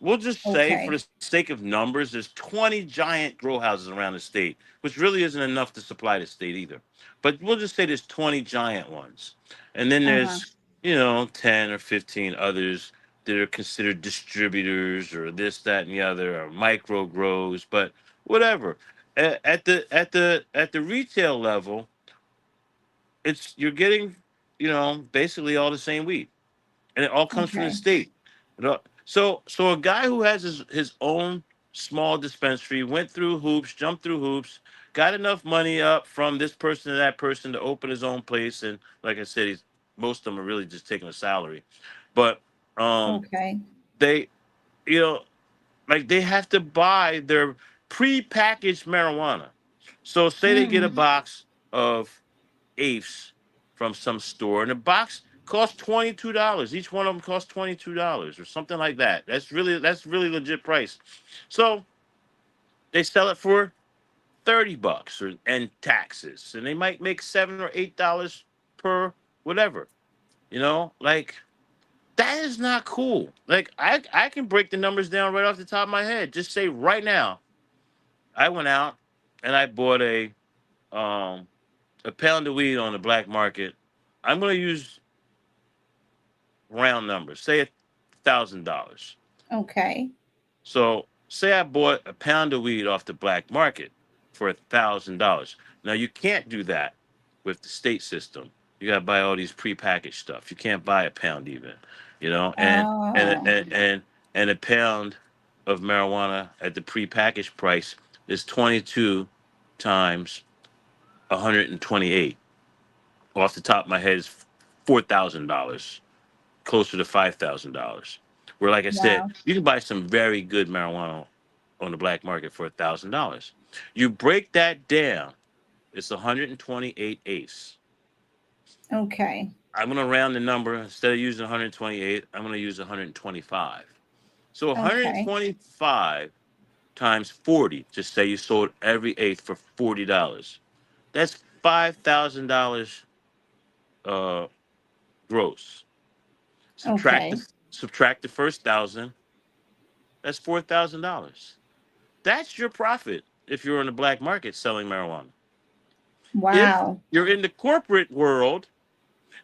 We'll just say, for
Okay.
the sake of numbers, there's 20 giant grow houses around the state, which really isn't enough to supply the state either. But we'll just say there's 20 giant ones. And then
Uh-huh.
there's, 10 or 15 others that are considered distributors or this, that, and the other, or micro grows, but whatever. At the retail level, you're getting, basically all the same weed, and it all comes from the
Okay.
state. So a guy who has his own small dispensary went through hoops, jumped through hoops, got enough money up from this person to that person to open his own place, and like I said, most of them are really just taking a salary, but um,
Okay.
they you know like they have to buy their pre-packaged marijuana. So say they get a
Mm.
box of eighths from some store, and the box costs $22. Each one of them costs $22 or something like that. That's really legit price. So they sell it for $30 and taxes, and they might make $7 or $8 per whatever. Like that is not cool. Like I can break the numbers down right off the top of my head. Just say right now, I went out and I bought um a pound of weed on the black market. I'm gonna use round numbers. Say $1,000.
Okay.
So say I bought a pound of weed off the black market for $1,000. Now you can't do that with the state system. You gotta buy all these prepackaged stuff. You can't buy a pound even, and
Oh.
and and, and a pound of marijuana at the prepackaged price is 22 times 128. Off the top of my head is $4,000, closer to $5,000. Where, like I said,
Wow.
you can buy some very good marijuana on the black market for $1,000. You break that down, it's 128 eighths.
Okay.
I'm gonna round the number. Instead of using 128, I'm gonna use 125. So
Okay.
125 times 40. Just say you sold every eighth for $40. That's $5,000 uh, gross. Subtract
Okay.
the subtract the first thousand. That's $4,000. That's your profit if you're in the black market selling marijuana. If
Wow.
you're in the corporate world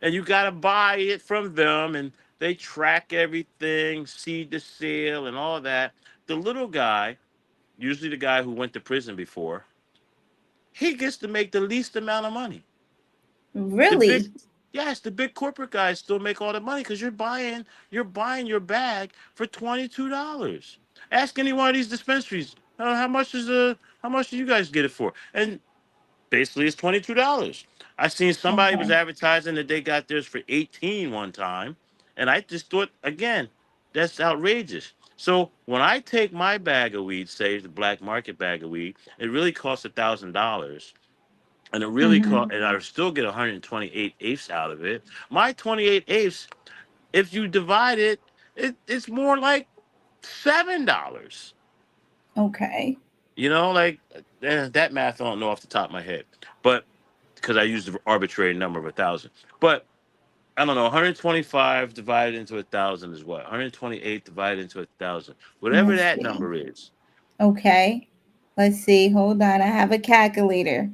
and you got to buy it from them and they track everything, seed to sale, and all that, the little guy, usually the guy who went to prison before, he gets to make the least amount of money. The big,
Really?
yes, the big corporate guys still make all the money because you're buying your bag for $22. Ask any one of these dispensaries, how much do you guys get it for? And basically it's $22. I seen somebody was
Okay.
advertising that they got theirs for 18 one time, and I just thought again, that's outrageous. So when I take my bag of weed, say the black market bag of weed, it really costs $1,000, and it really
Mm-hmm.
cost, and I still get 128 eighths out of it. My 28 eighths, if you divide it, it's more like $7.
Okay.
Like that math I don't know off the top of my head, but because I used the arbitrary number of 1,000. But I don't know, 125 divided into 1,000 is what? 128 divided into 1,000. Whatever
Let's
that
see.
number is.
Okay. Let's see. Hold on. I have a calculator.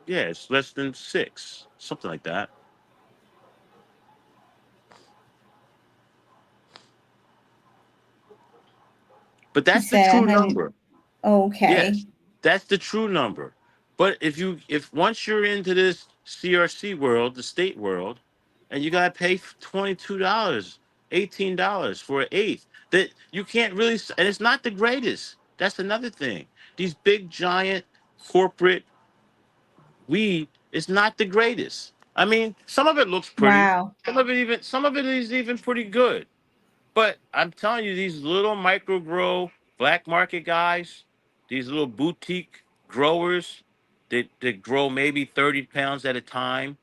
Yeah, it's less than six, something like that. But
You
that's the
said
true
100.
number.
Okay.
Yes, that's the true number. But if once you're into this CRC world, the state world, and you gotta pay $22, $18 for an eighth, that you can't really, and it's not the greatest. That's another thing. These big giant corporate weed is not the greatest. I mean, some of it looks pretty.
Wow.
Some of it is even pretty good. But I'm telling you, these little micro grow black market guys, these little boutique growers that grow maybe 30 pounds at a time,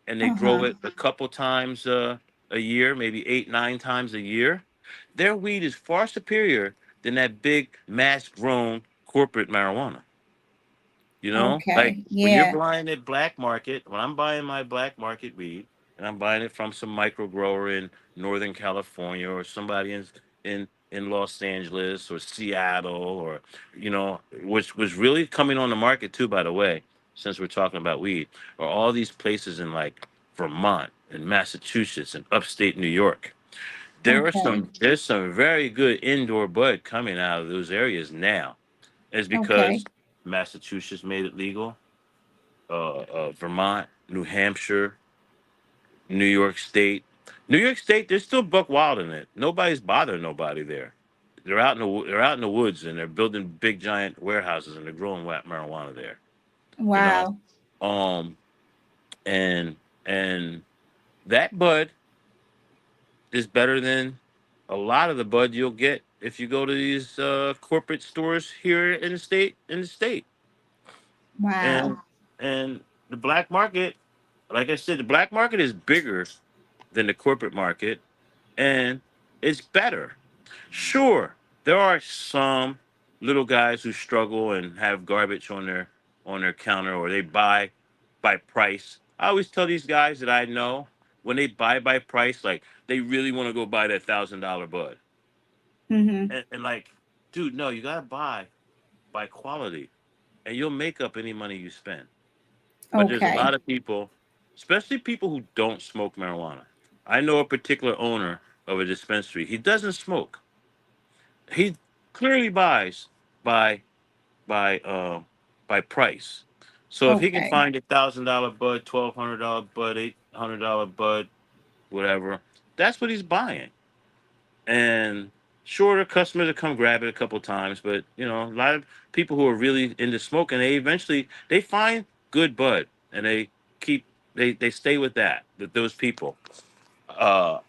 and they grow
Uh-huh.
it a couple times a year, maybe 8, 9 times a year. Their weed is far superior than that big mass grown corporate marijuana. You know, like
Okay.
when you're
Yeah.
buying at black market, when I'm buying my black market weed, and I'm buying it from some micro grower in Northern California or somebody in Los Angeles or Seattle or which was really coming on the market too, by the way, since we're talking about weed, or all these places in like Vermont and Massachusetts and upstate New York.
Okay.
There's some very good indoor bud coming out of those areas now. It's
Okay.
because Massachusetts made it legal, Vermont, New Hampshire, New York State. New York State, there's still buck wild in it. Nobody's bothering nobody there. They're out in the woods and they're building big giant warehouses and they're growing marijuana there. You know,
Wow.
um, and and that bud is better than a lot of the bud you'll get if you go to these corporate stores here in the state.
Wow.
And the black market, like I said, the black market is bigger than the corporate market, and it's better. Sure, there are some little guys who struggle and have garbage on their counter, or they buy by price. I always tell these guys that I know, when they buy by price, like they really want to go buy that $1,000 bud,
Mm-hmm.
and like, dude, no, you gotta buy by quality, and you'll make up any money you spend. But there's a
Okay.
lot of people, especially people who don't smoke marijuana. I know a particular owner of a dispensary. He doesn't smoke. He clearly buys by by uh, by price. So if he can
Okay.
find $1,000 bud, $1,200 bud, $800 bud, whatever, that's what he's buying. And sure, the customers will come grab it a couple times, but a lot of people who are really into smoking, they eventually they find good bud and they keep they stay with those people. Uh,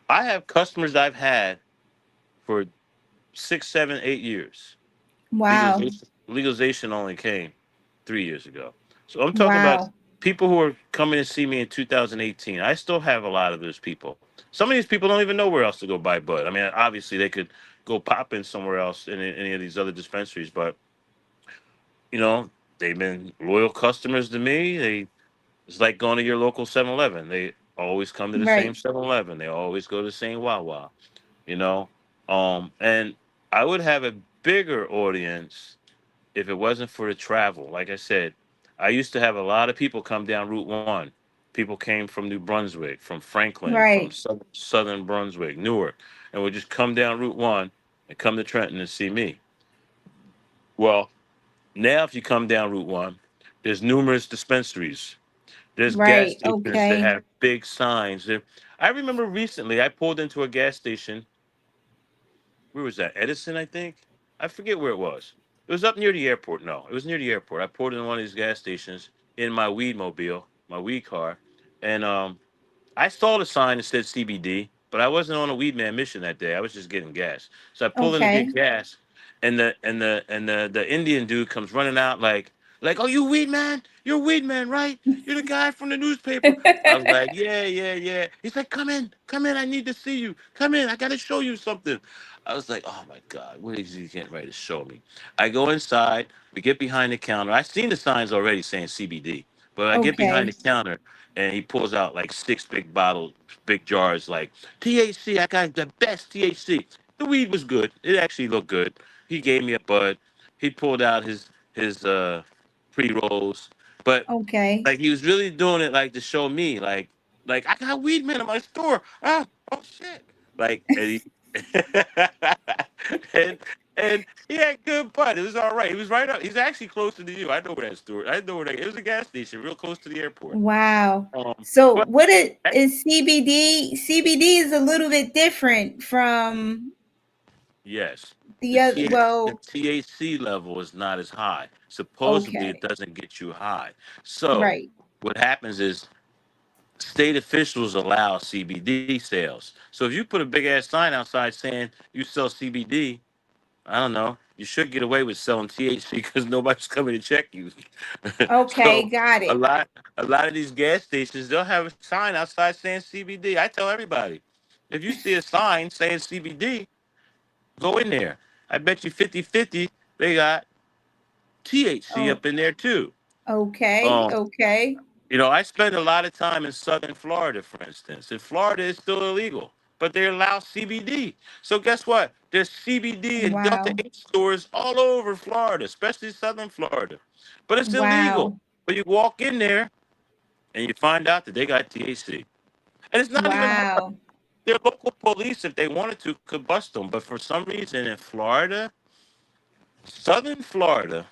I have customers I've had for 6, 7, 8 years.
Wow.
Legalization only came 3 years ago. So I'm talking about
Wow.
people who are coming to see me in 2018. I still have a lot of those people. Some of these people don't even know where else to go buy bud. I mean, obviously they could go pop in somewhere else in any of these other dispensaries, but you know, they've been loyal customers to me. It's like going to your local 7-Eleven. They always come to the same
Right.
7-Eleven. They always go to the same Wawa, you know. And I would have a bigger audience if it wasn't for the travel. Like I said, I used to have a lot of people come down Route 1. People came from New Brunswick, from Franklin, from
Right.
Southern Brunswick, Newark, and would just come down Route 1 and come to Trenton and see me. Well, now if you come down Route 1, there's numerous dispensaries. There's gas
Right.
stations that
Okay.
have big signs. I remember recently I pulled into a gas station. Where was that? Edison, I think. I forget where it was. It was up near the airport. No, it was near the airport. I pulled in one of these gas stations in my weed mobile, my weed car, and I saw the sign that said CBD, but I wasn't on a weed man mission that day. I was just getting gas. So I pull in to get
Okay.
gas, and the Indian dude comes running out like, oh, you weed man? You're a weed man, right? You're the guy from the newspaper. I was like, yeah, yeah, yeah. He's like, come in. I need to see you. Come in. I gotta show you something. I was like, oh my God, what is he getting ready to show me? I go inside. We get behind the counter. I seen the signs already saying CBD, but I get behind the
Okay.
counter and he pulls out like six big bottles, big jars, like THC. I got the best THC. The weed was good. It actually looked good. He gave me a bud. He pulled out his pre rolls, but
Okay.
like he was really doing it like to show me, like I got weed man in my store. Ah, oh shit! Like and he, And he had good butt. It was all right. He was right up. He's actually closer to you. I know where that store. I know where that. It was a gas station, real close to the airport.
Wow. So
But
what is CBD? CBD is a little bit different from
yes,
the other.
the
Well,
THC level is not as high. Supposedly, it
okay.
doesn't get you high. So
Right.
what happens is state officials allow CBD sales. So if you put a big ass sign outside saying you sell CBD, I don't know. You should get away with selling THC because nobody's coming to check you.
Okay,
So
got
a
it.
lot, a lot of these gas stations, they'll have a sign outside saying CBD. I tell everybody, if you see a sign saying CBD, go in there. I bet you 50-50 they got THC
Oh,
up in there too.
okay,
Um,
okay.
I spend a lot of time in Southern Florida, for instance. In Florida, it's still illegal, but they allow CBD. So guess what? There's CBD and Delta
Wow.
8 stores all over Florida, especially Southern Florida. But it's illegal.
Wow.
But you walk in there and you find out that they got THC. And it's not even hard.
Wow.
Their local police, if they wanted to, could bust them. But for some reason in Florida, Southern Florida,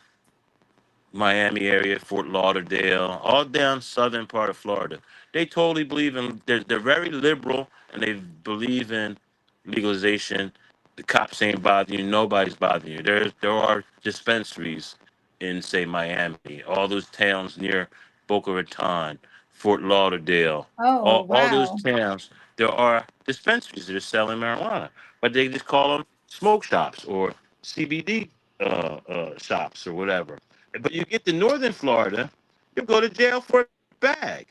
Miami area, Fort Lauderdale, all down southern part of Florida. They totally believe in. They're very liberal and they believe in legalization. The cops ain't bothering you. Nobody's bothering you. There are dispensaries in say Miami, all those towns near Boca Raton, Fort Lauderdale,
Oh,
all those
wow.
towns. There are dispensaries that are selling marijuana, but they just call them smoke shops or CBD shops or whatever. But you get to Northern Florida, you'll go to jail for a bag.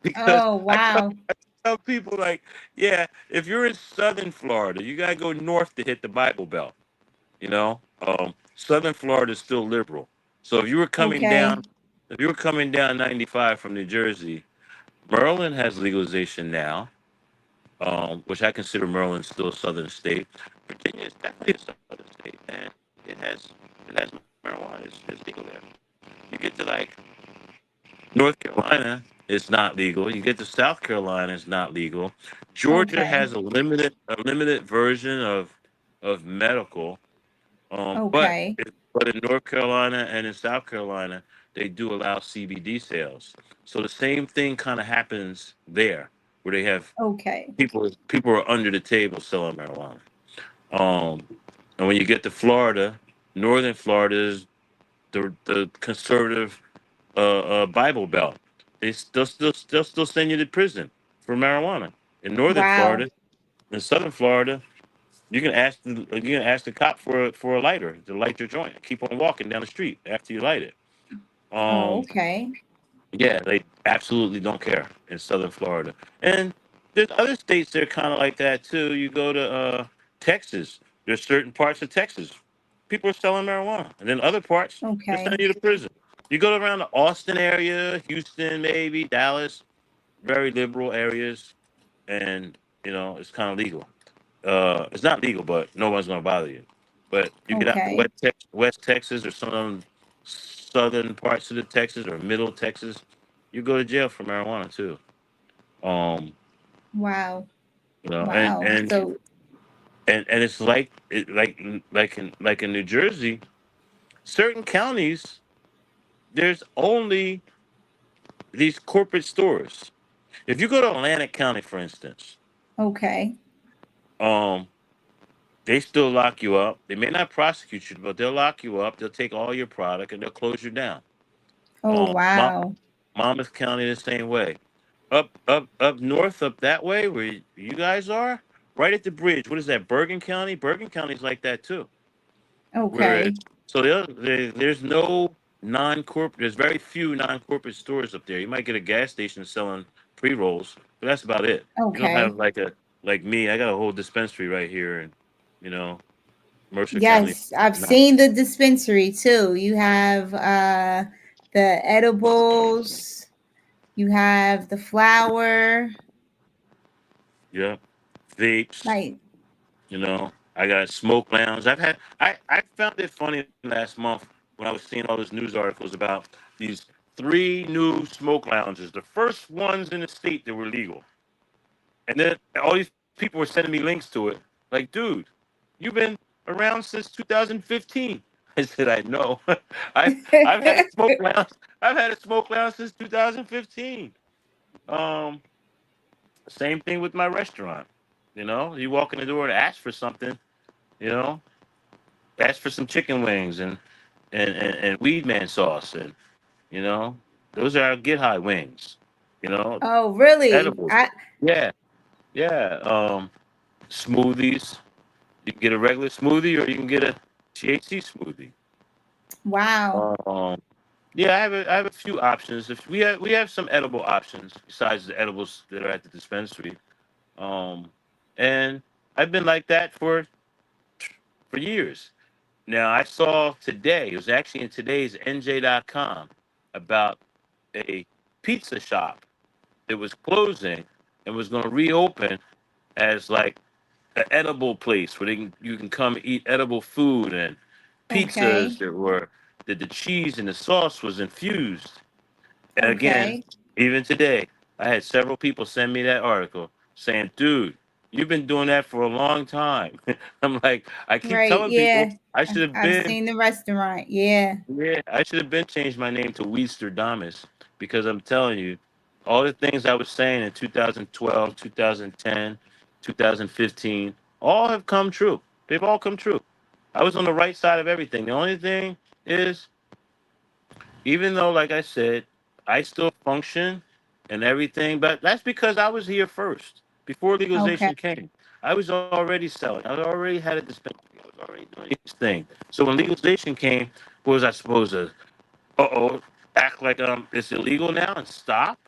Because
Oh, wow.
I tell people like, yeah, if you're in Southern Florida, you gotta go north to hit the Bible Belt. Southern Florida is still liberal. So
Okay.
if you were coming down 95 from New Jersey, Maryland has legalization now, which I consider Maryland still a southern state. Virginia is definitely a southern state, and it has marijuana. It's legal there. You get to like North Carolina, it's not legal. You get to South Carolina, it's not legal. Georgia
Okay.
has a limited version of medical, but
Okay.
but in North Carolina and in South Carolina, they do allow CBD sales. So the same thing kind of happens there, where they have
Okay.
people are under the table selling marijuana. Um, and when you get to Florida, Northern Florida is the conservative Bible Belt. They'll still send you to prison for marijuana. In Northern
Wow.
Florida, in Southern Florida, you can ask the cop for a lighter to light your joint. Keep on walking down the street after you light it.
Oh,
Um,
okay.
yeah, they absolutely don't care in Southern Florida. And there's other states that are kind of like that too. You go to Texas. There's certain parts of Texas, people are selling marijuana, and then other parts they're
Okay.
sending you to prison. You go around the Austin area, Houston, maybe Dallas, very liberal areas, and it's kind of legal. It's not legal, but no one's gonna bother you. But you get out to
Okay.
West Texas or some of them southern parts of the Texas or middle Texas, you go to jail for marijuana too. Um,
Wow.
and
Wow.
and
So,
and it's like in New Jersey, certain counties there's only these corporate stores. If you go to Atlantic County, for instance,
okay.
um, they still lock you up. They may not prosecute you, but they'll lock you up. They'll take all your product and they'll close you down.
Oh,
Um, Mon-
wow.
Monmouth County the same way. Up north, up that way where you guys are, right at the bridge. What is that? Bergen County. Bergen County's like that too. Whereas,
Okay.
so there's no non-corporate. There's very few non-corporate stores up there. You might get a gas station selling pre-rolls, but that's about it. You don't have
Okay.
like me. I got a whole dispensary right here, and you know Mercer County.
Yes, I've
Not,
seen the dispensary too. You have the edibles, you have the flour,
yeah, vapes.
like
I got smoke lounge. I found it funny last month when I was seeing all those news articles about these three new smoke lounges, the first ones in the state that were legal. And then all these people were sending me links to it. Like, dude, you've been around since 2015. I said, I know. I've had a smoke lounge. I've had a smoke lounge since 2015. Um, Same thing with my restaurant. You walk in the door to ask for something. You know, ask for some chicken wings and Weedman sauce, and you know, those are our get high wings.
Oh, really?
Edibles.
I
Yeah, yeah. Smoothies. You can get a regular smoothie, or you can get a THC smoothie.
Wow.
Um, yeah, I have a few options. If we have some edible options besides the edibles that are at the dispensary. Um, and I've been like that for years. Now I saw today. It was actually in today's NJ.com about a pizza shop that was closing and was going to reopen as like an edible place where you can come eat edible food, and pizzas
Okay.
that the cheese and the sauce was infused. And again,
Okay.
even today, I had several people send me that article saying, "Dude, you've been doing that for a long time." I'm like, I keep
Right.
telling people
Yeah.
I should have
I've
been.
seen the restaurant. Yeah.
Yeah, I should have been changed my name to Weedster, because I'm telling you, all the things I was saying in 2012, 2010, 2015, all have come true. They've all come true. I was on the right side of everything. The only thing is, even though, like I said, I still function and everything, but that's because I was here first before
Okay.
legalization came. I was already selling. I already had a dispensary. I was already doing these things. So when legalization came, was I supposed to act like it's illegal now and stop?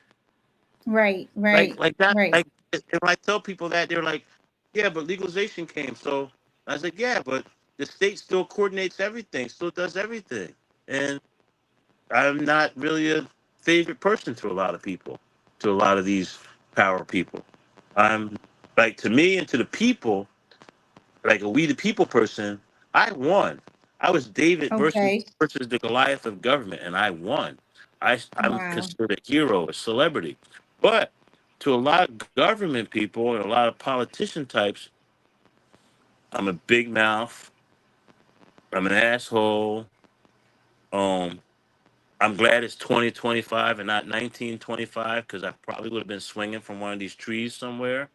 Right.
Like
Right.
like that
Right.
like if I tell people that, they're like, yeah, but legalization came. So I was like, yeah, but the state still coordinates everything, still does everything. And I'm not really a favorite person to a lot of people, to a lot of these power people. I'm like, to me and to the people, like a we the people person, I won. I was David versus
Okay.
the Goliath of government, and I won. I'm
Wow.
considered a hero, a celebrity. But to a lot of government people and a lot of politician types, I'm a big mouth. I'm an asshole. Um, I'm glad it's 2025 and not 1925, because I probably would have been swinging from one of these trees somewhere.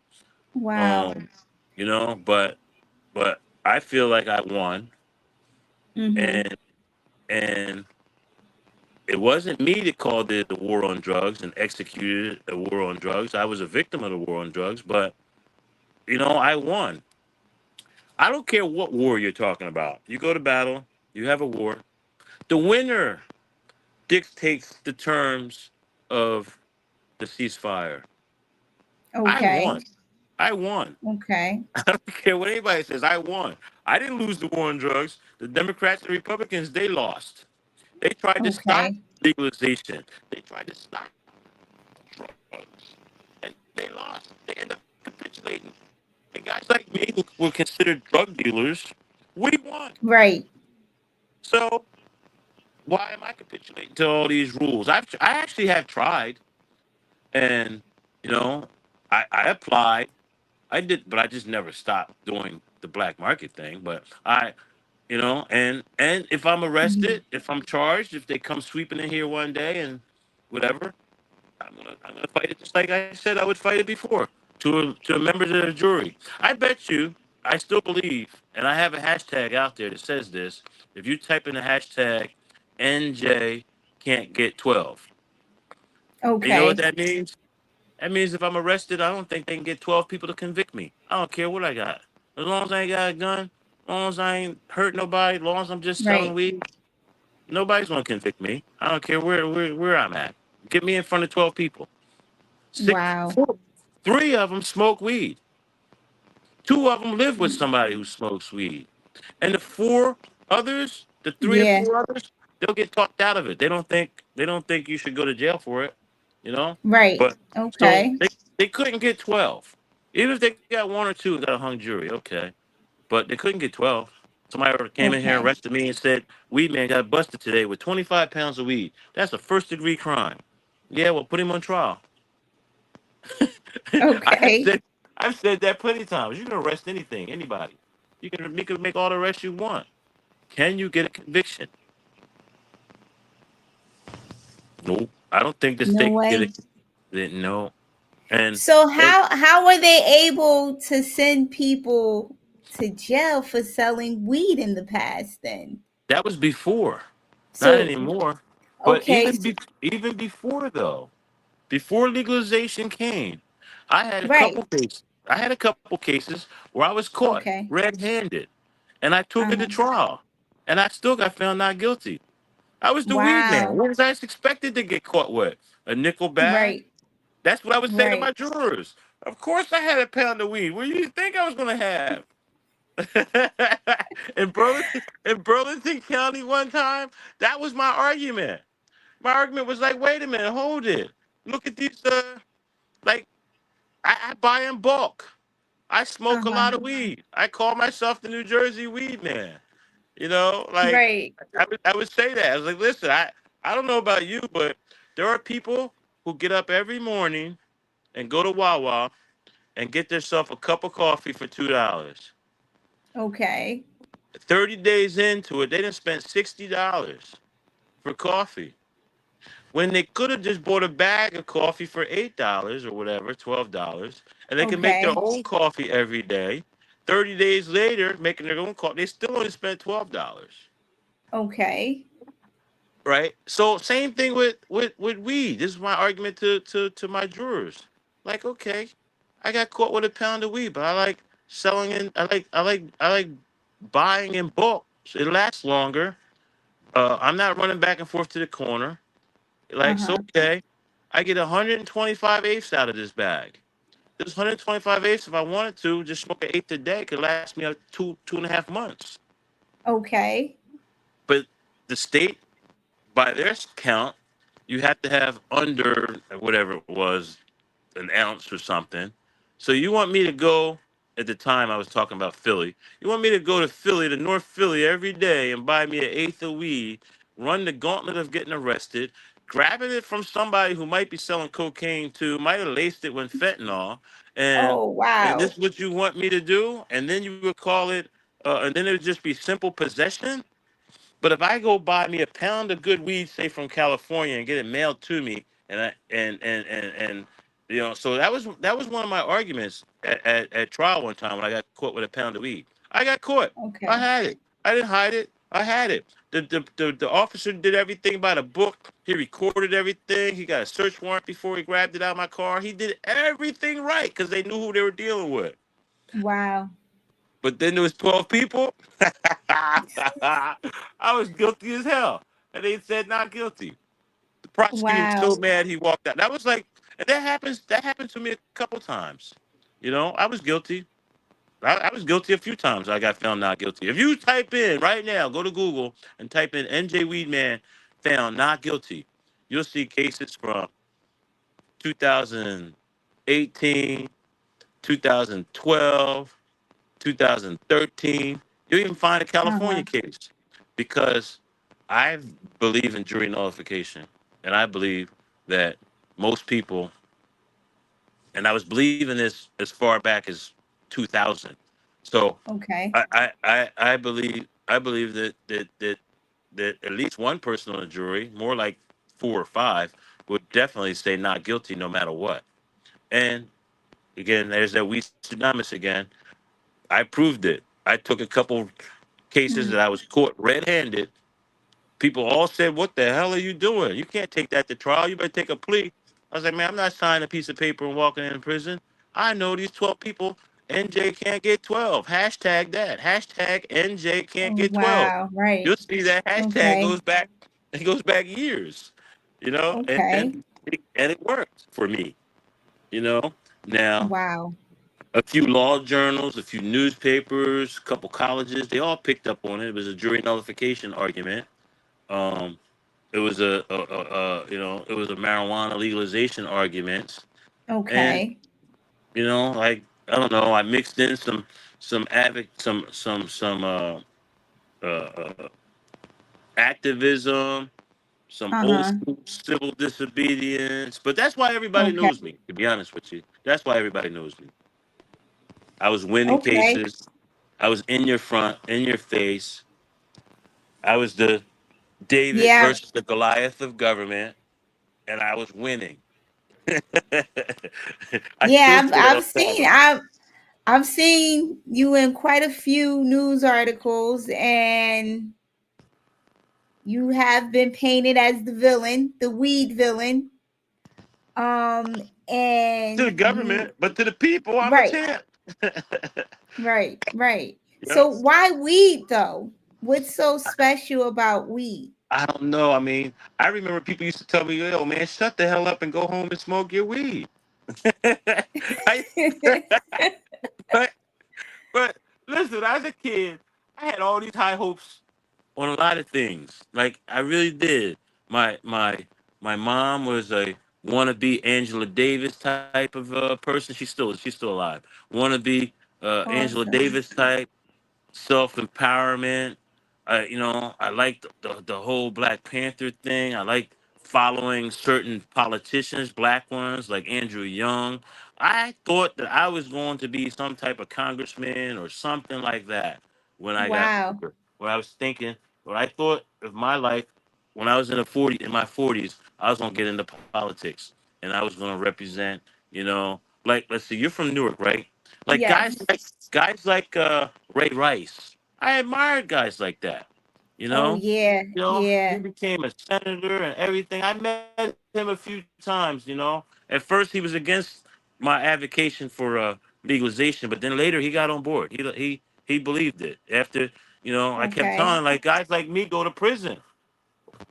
Wow.
Um, but I feel like I won,
Mhm.
and and it wasn't me that called it the war on drugs and executed a war on drugs. I was a victim of the war on drugs, but I won. I don't care what war you're talking about. You go to battle, you have a war. The winner dictates the terms of the ceasefire. I
Okay.
won. I won.
Okay.
I don't care what anybody says. I won. I didn't lose the war on drugs. The Democrats and Republicans, they lost. They tried to stop
Okay.
legalization. They tried to stop drugs, and they lost. They ended up capitulating. And guys like me, who were considered drug dealers, we won.
Right.
So why am I capitulating to all these rules? I actually have tried, and you know, I applied. I did, but I just never stopped doing the black market thing. But and if I'm
Mhm.
arrested, if I'm charged, if they come sweeping in here one day and whatever, I'm gonna fight it just like I said I would fight it before, to members of the jury. I bet you, I still believe, and I have a hashtag out there that says this. If you type in the hashtag NJ can't get 12, you know what
Okay.
that means? That means if I'm arrested, I don't think they can get 12 people to convict me. I don't care what I got. As long as I ain't got a gun, as long as I ain't hurt nobody, as long as I'm just selling
Right.
weed, nobody's gonna convict me. I don't care where I'm at. Get me in front of 12 people. Six,
Wow.
four, three of them smoke weed. Two of them live with somebody who smokes weed. And the four others, the three or
Yeah.
four others, they'll get talked out of it. They don't think you should go to jail for it, you know?
Right.
But so
Okay.
they couldn't get 12. Even if they got one or two got a hung jury, okay. But they couldn't get 12. Somebody came in here and
Okay.
arrested me and said, Weed man got busted today with 25 pounds of weed. That's a first degree crime. Yeah, well, put him on trial. I've
Okay.
said I've said that plenty of times. You can arrest anything, anybody. You can make all the arrests you want. Can you get a conviction? Nope. I don't think the
No
state could get
way.
it. No. And
So
it,
how were they able to send people to jail for selling weed in the past then?
that was before, not
So
anymore. But
okay, so,
even before though, before legalization came, I had a
right.
couple cases. I had a couple cases where I was caught
Okay.
red-handed, and I took it to
Uh-huh.
trial, and I still got found not guilty. I was the weed man.
Wow.
What was I expected to get caught with? A nickel bag?
Right.
That's what I would say to my
Right.
jurors. Of course, I had a pound of weed. What do you think I was going to have? In Burlington County one time, that was my argument. My argument was like, wait a minute, hold it. Look at these. Like I buy in bulk. I smoke a lot
Uh-huh.
of weed. I call myself the New Jersey weed man. Like
Right.
I would say that. I was like, listen, I don't know about you, but there are people who get up every morning and go to Wawa and get themselves a cup of coffee for $2.
Okay.
30 days into it, they done spent $60 for coffee. When they could have just bought a bag of coffee for $8 or whatever, $12, and they can make their
Okay.
own coffee every day. 30 days later, making their own coffee, they still only spent $12.
Okay.
Right? So same thing with weed. This is my argument to my jurors. Like, okay, I got caught with a pound of weed, but I like selling in I like buying in bulk. So it lasts longer. I'm not running back and forth to the corner. Like, so
Uh-huh.
okay. I get 125 eighths out of this bag. This 125 eighths, if I wanted to, just smoke an eighth a day, could last me up 2.5 months.
Okay.
But the state, by their count, you have to have under whatever it was, an ounce or something. So you want me to go at the time I was talking about Philly. You want me to go to Philly, to North Philly every day and buy me an eighth of weed, run the gauntlet of getting arrested, grabbing it from somebody who might be selling cocaine too, might have laced it with fentanyl, and
Oh,
and this
wow.
is what you want me to do, and then you would call it, and then it would just be simple possession. But if I go buy me a pound of good weed, say from California, and get it mailed to me, and so that was one of my arguments at trial one time when I got caught with a pound of weed. I got caught. I
Okay.
had it. I didn't hide it. I had it. The officer did everything by the book. He recorded everything. He got a search warrant before he grabbed it out of my car. He did everything right because they knew who they were dealing with.
Wow.
But then there was 12 people. I was guilty as hell. And they said not guilty. The prosecutor was so
Wow.
mad he walked out. That was like, and that happened to me a couple times. I was guilty. I was guilty a few times. I got found not guilty. If you type in right now, go to Google and type in NJ Weedman found not guilty, you'll see cases from 2018, 2012, 2013. You even find a California
Uh-huh.
case because I believe in jury nullification, and I believe that most people, and I was believing this as far back as 2000. So
Okay.
I believe that at least one person on the jury, more like four or five, would definitely say not guilty no matter what. And again, there's that we tsunamis again. I proved it. I took a couple cases that
Mm.
I was caught red-handed. People all said, "What the hell are you doing? You can't take that to trial. You better take a plea." I was like, "Man, I'm not signing a piece of paper and walking in prison. I know these 12 people. NJ can't get 12. Hashtag that. Hashtag NJ can't
Oh,
get 12.
wow. Right.
You'll see that hashtag
Okay.
goes back. It goes back years. And
Okay.
it worked for me. You know. Now
Wow.
a few law journals, a few newspapers, a couple colleges, they all picked up on it. It was a jury nullification argument. Um, it was it was a marijuana legalization argument, and
Okay.
like I don't know, I mixed in some advoc uh, uh, activism, some old
Uh-huh.
school civil disobedience, but that's why everybody
Okay.
knows me. To be honest with you, that's why everybody knows me. I was winning
Okay.
cases. I was in your front, in your face. I was the David
Yeah,
versus the Goliath of government, and I was winning. I still
yeah.
say it all the time.
I've seen you in quite a few news articles, and you have been painted as the villain, the weed villain.
To the
And you,
government, but to the people, I'm a
right,
champ.
right.
Yeah.
So why weed though? What's so special about weed?
I don't know. I mean, I remember people used to tell me, "Yo, man, shut the hell up and go home and smoke your weed." I, but, but listen, as a kid, I had all these high hopes on a lot of things. Like I really did. My mom was a wannabe Angela Davis type of person. She's still alive. Wannabe Angela
Awesome.
Davis type, self empowerment. I liked the whole Black Panther thing. I liked following certain politicians, black ones like Andrew Young. I thought that I was going to be some type of congressman or something like that when I got
Wow.
older. When I was thinking, when I thought of my life, when I was in my 40s, I was gonna get into politics and I was gonna represent, like let's see, you're from Newark, right? Like guys
Yes.
like guys like Ray Rice. I admired guys like that. You
Oh
know,
yeah.
he
Yeah.
became a senator and everything. I met him a few times. At first he was against my advocation for legalization, but then later he got on board. He believed it. After I kept
Okay.
telling like guys like me go to prison.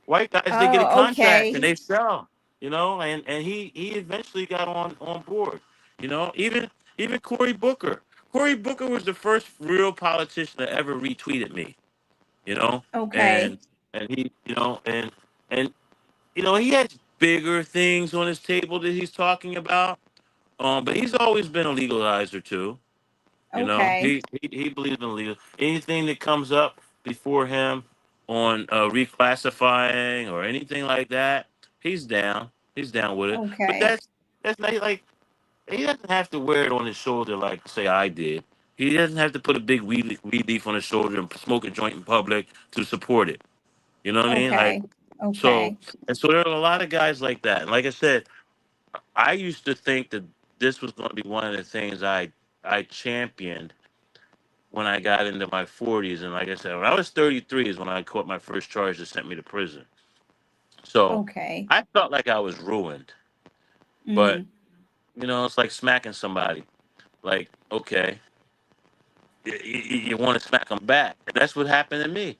White guys they get a
Oh,
contract and
okay.
they sell. And he eventually got on board. Even Cory Booker. Cory Booker was the first real politician to ever retweeted me. You know,
Okay.
and and and he has bigger things on his table that he's talking about. But he's always been a legalizer too.
Okay.
He believes in legal. Anything that comes up before him on reclassifying or anything like that, he's down. He's down with it. But
Okay.
that's not like he doesn't have to wear it on his shoulder like say I did. He doesn't have to put a big weed leaf on his shoulder and smoke a joint in public to support it. You know what I mean? Like
Okay.
so,
Okay.
and so there are a lot of guys like that. And like I said, I used to think that this was going to be one of the things I championed when I got into my 40s. And like I said, when I was 33 is when I caught my first charge that sent me to prison. So
Okay.
I felt like I was ruined. But,
Mm.
it's like smacking somebody. Like, okay, you want to smack them back. And that's what happened to me.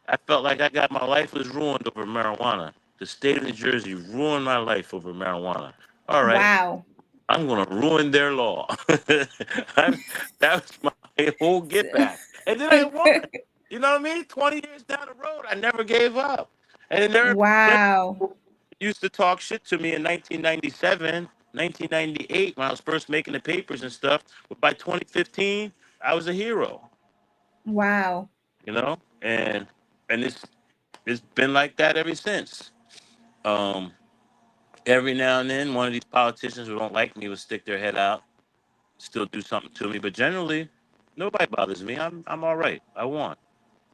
I felt like my life was ruined over marijuana. The state of New Jersey ruined my life over marijuana. All right,
Wow.
I'm gonna ruin their law. I'm, that was my whole get back. And then I won. You know what I mean? 20 years down the road, I never gave up. And then there are plenty of
Wow.
people who used to talk shit to me in 1997, 1998 when I was first making the papers and stuff. But by 2015, I was a hero.
Wow.
And it's been like that ever since. Um, every now and then, one of these politicians who don't like me will stick their head out, still do something to me. But generally, nobody bothers me. I'm all right. I won.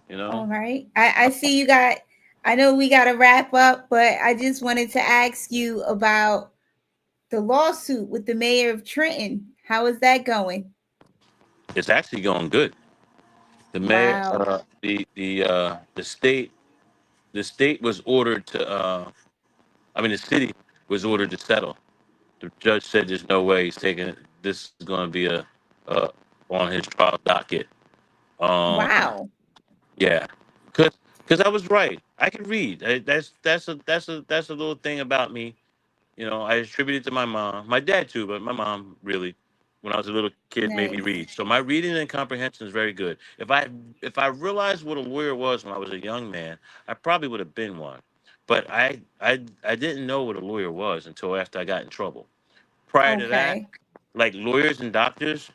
You
All
know,
right. I see you got, I know we got to wrap up, but I just wanted to ask you about the lawsuit with the mayor of Trenton. How is that going?
it's actually going good. The mayor,
Wow.
the state was ordered to. I mean, the city was ordered to settle. The judge said, "There's no way he's taking it. This is going to be a on his trial docket." Um,
Wow.
Yeah, because I was right. I can read. That's a little thing about me. I attribute it to my mom, my dad too, but my mom really, when I was a little kid, made me read.
Nice.
So my reading and comprehension is very good. If I realized what a lawyer was when I was a young man, I probably would have been one. But I didn't know what a lawyer was until after I got in trouble. Prior to that,
Okay.
like lawyers and doctors,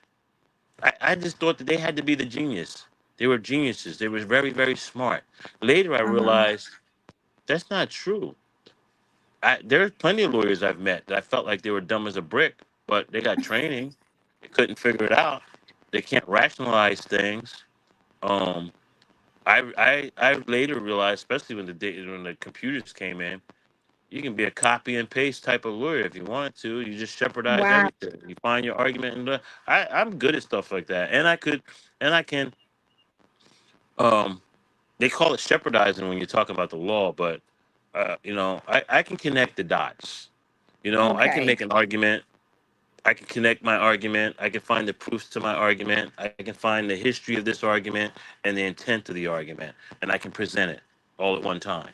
I just thought that they had to be the genius. They were geniuses. They were very, very smart. Later, I
Uh-huh.
realized that's not true. There's plenty of lawyers I've met that I felt like they were dumb as a brick, but they got training. They couldn't figure it out. they can't rationalize things. Um, I later realized, especially when the computers came in, you can be a copy and paste type of lawyer if you wanted to. You just shepherdize
Wow.
everything. You find your argument, and I'm good at stuff like that. And I can. Um, they call it shepherdizing when you're talking about the law, but I can connect the dots. I can
Okay.
make an argument. I can connect my argument. I can find the proofs to my argument. I can find the history of this argument and the intent of the argument, and I can present it all at one time.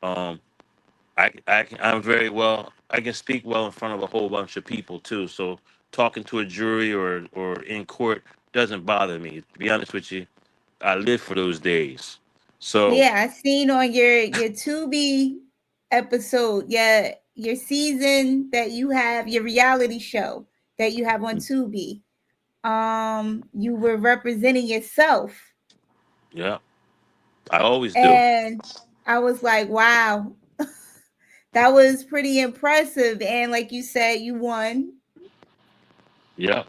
Um, I'm very well. I can speak well in front of a whole bunch of people too. So talking to a jury or in court doesn't bother me. To be honest with you, I live for those days. So
Yeah, I seen on your Tubi episode, your season that you have, your reality show that you have on Tubi. You were representing yourself,
yeah, I always do.
and I was like, wow, that was pretty impressive. And like you said, you won.
Yeah,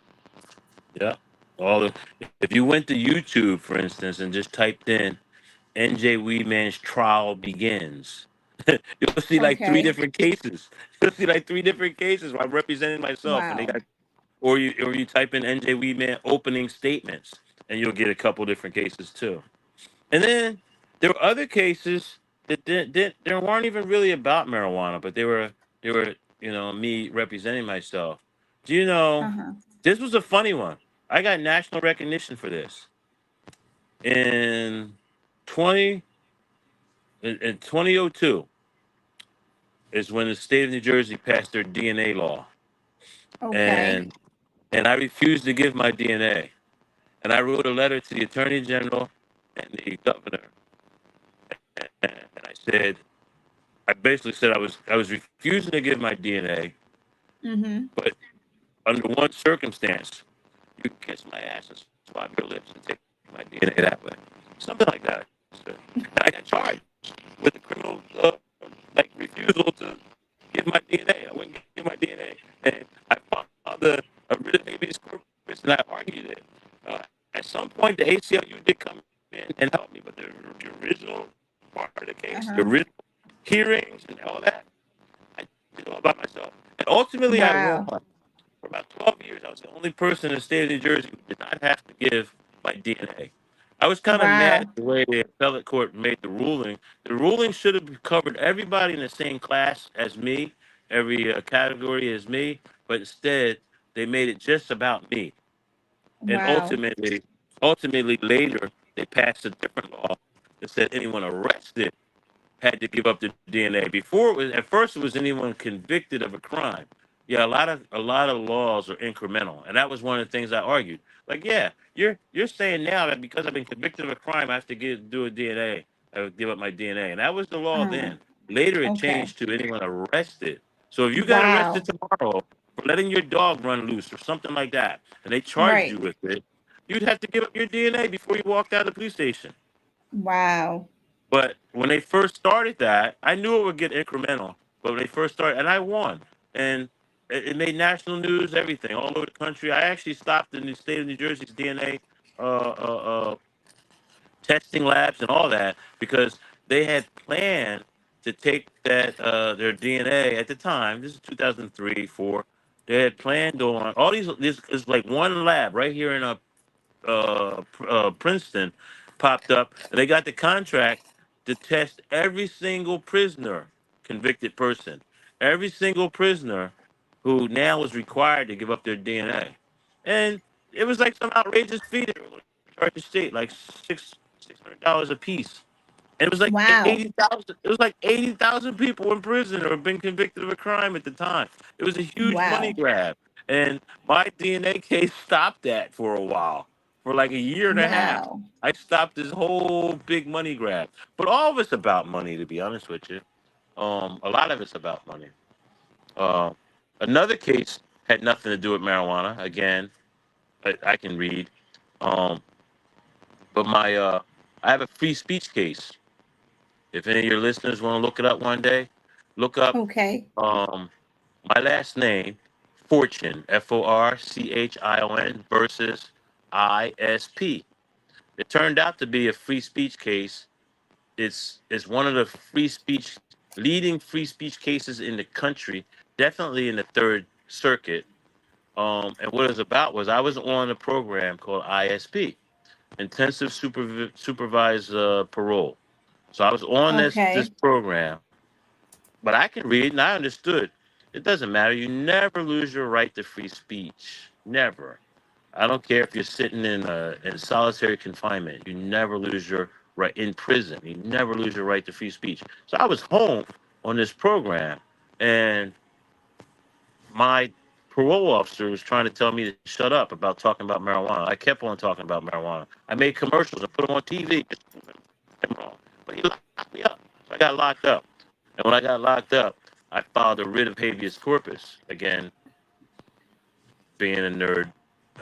yeah. All the, if you went to YouTube, for instance, and just typed in NJ Weedman's trial begins, you'll see like three
Okay.
different cases. You'll see like three different cases where I'm representing myself, and they
Wow.
got or you type in NJ Weedman opening statements, and you'll get a couple different cases too. And then there were other cases that they weren't even really about marijuana, but they were me representing myself. Do you know
Uh-huh.
this was a funny one? I got national recognition for this in 20 in 2002 is when the state of New Jersey passed their DNA law,
Okay.
and I refused to give my DNA, and I wrote a letter to the attorney general and the governor, and I basically said I was refusing to give my DNA,
Mm-hmm.
but under one circumstance, you can kiss my ass and swab your lips and take my DNA that way, something like that. I said. And I got charged with a criminal like refusal to give my DNA. I wouldn't give my DNA, and I filed a writ of habeas corpus, and I argued it. At some point, the ACLU did come in and help me, but the original part of the case, the original
Uh-huh.
hearings and all that, I did all by myself. And ultimately, I won.
Wow.
For about 12 years, I was the only person in the state of New Jersey who did not have to give my DNA. I was kind of mad
Wow.
at the way the appellate court made the ruling. The ruling should have covered everybody in the same class as me, every category as me, but instead they made it just about me. And
Wow.
ultimately later they passed a different law that said anyone arrested had to give up the DNA. Before it was at first it was anyone convicted of a crime. Yeah, a lot of laws are incremental, and that was one of the things I argued. Like, yeah, you're saying now that because I've been convicted of a crime, I have to do a DNA, I would give up my DNA, and that was the law
Uh,
then. Later, it
okay.
changed to anyone arrested. So if you got arrested
Wow.
tomorrow for letting your dog run loose or something like that, and they charged
Right.
you with it, you'd have to give up your DNA before you walked out of the police station.
Wow.
But when they first started that, I knew it would get incremental. But when they first started, and I won, and it made national news, everything all over the country. I actually stopped in the state of New Jersey's DNA uh, uh, uh, testing labs and all that because they had planned to take that their DNA at the time. This is 2003, four. They had planned on all these. This is like one lab right here in Princeton popped up, and they got the contract to test every single prisoner, convicted person, every single prisoner who now was required to give up their DNA, and it was like some outrageous fee they were going to charge the state, like $600 a piece. And it was like
Wow.
80,000. It was like 80,000 people in prison or been convicted of a crime at the time. It was a huge money
Wow.
grab, and my DNA case stopped that for a while, for like a year and a half.
Wow.
I stopped this whole big money grab. But all of it's about money, to be honest with you. A lot of it's about money. Uh, Another case had nothing to do with marijuana. Again, I can read. Um, but I have a free speech case. If any of your listeners want to look it up one day, look up
Okay.
um, my last name, Fortune, Forchion, versus ISP. It turned out to be a free speech case. It's one of the free speech leading free speech cases in the country, definitely in the Third Circuit. And what it was about was I was on a program called ISP, Intensive Supervised Parole. So I was on this
Okay.
program, but I can read and I understood. It doesn't matter. You never lose your right to free speech. Never. I don't care if you're sitting in solitary confinement. You never lose your right in prison. You never lose your right to free speech. So I was home on this program, and my parole officer was trying to tell me to shut up about talking about marijuana. I kept on talking about marijuana. I made commercials. I put them on TV. But he locked me up. So I got locked up. And when I got locked up, I filed a writ of habeas corpus. Again, being a nerd,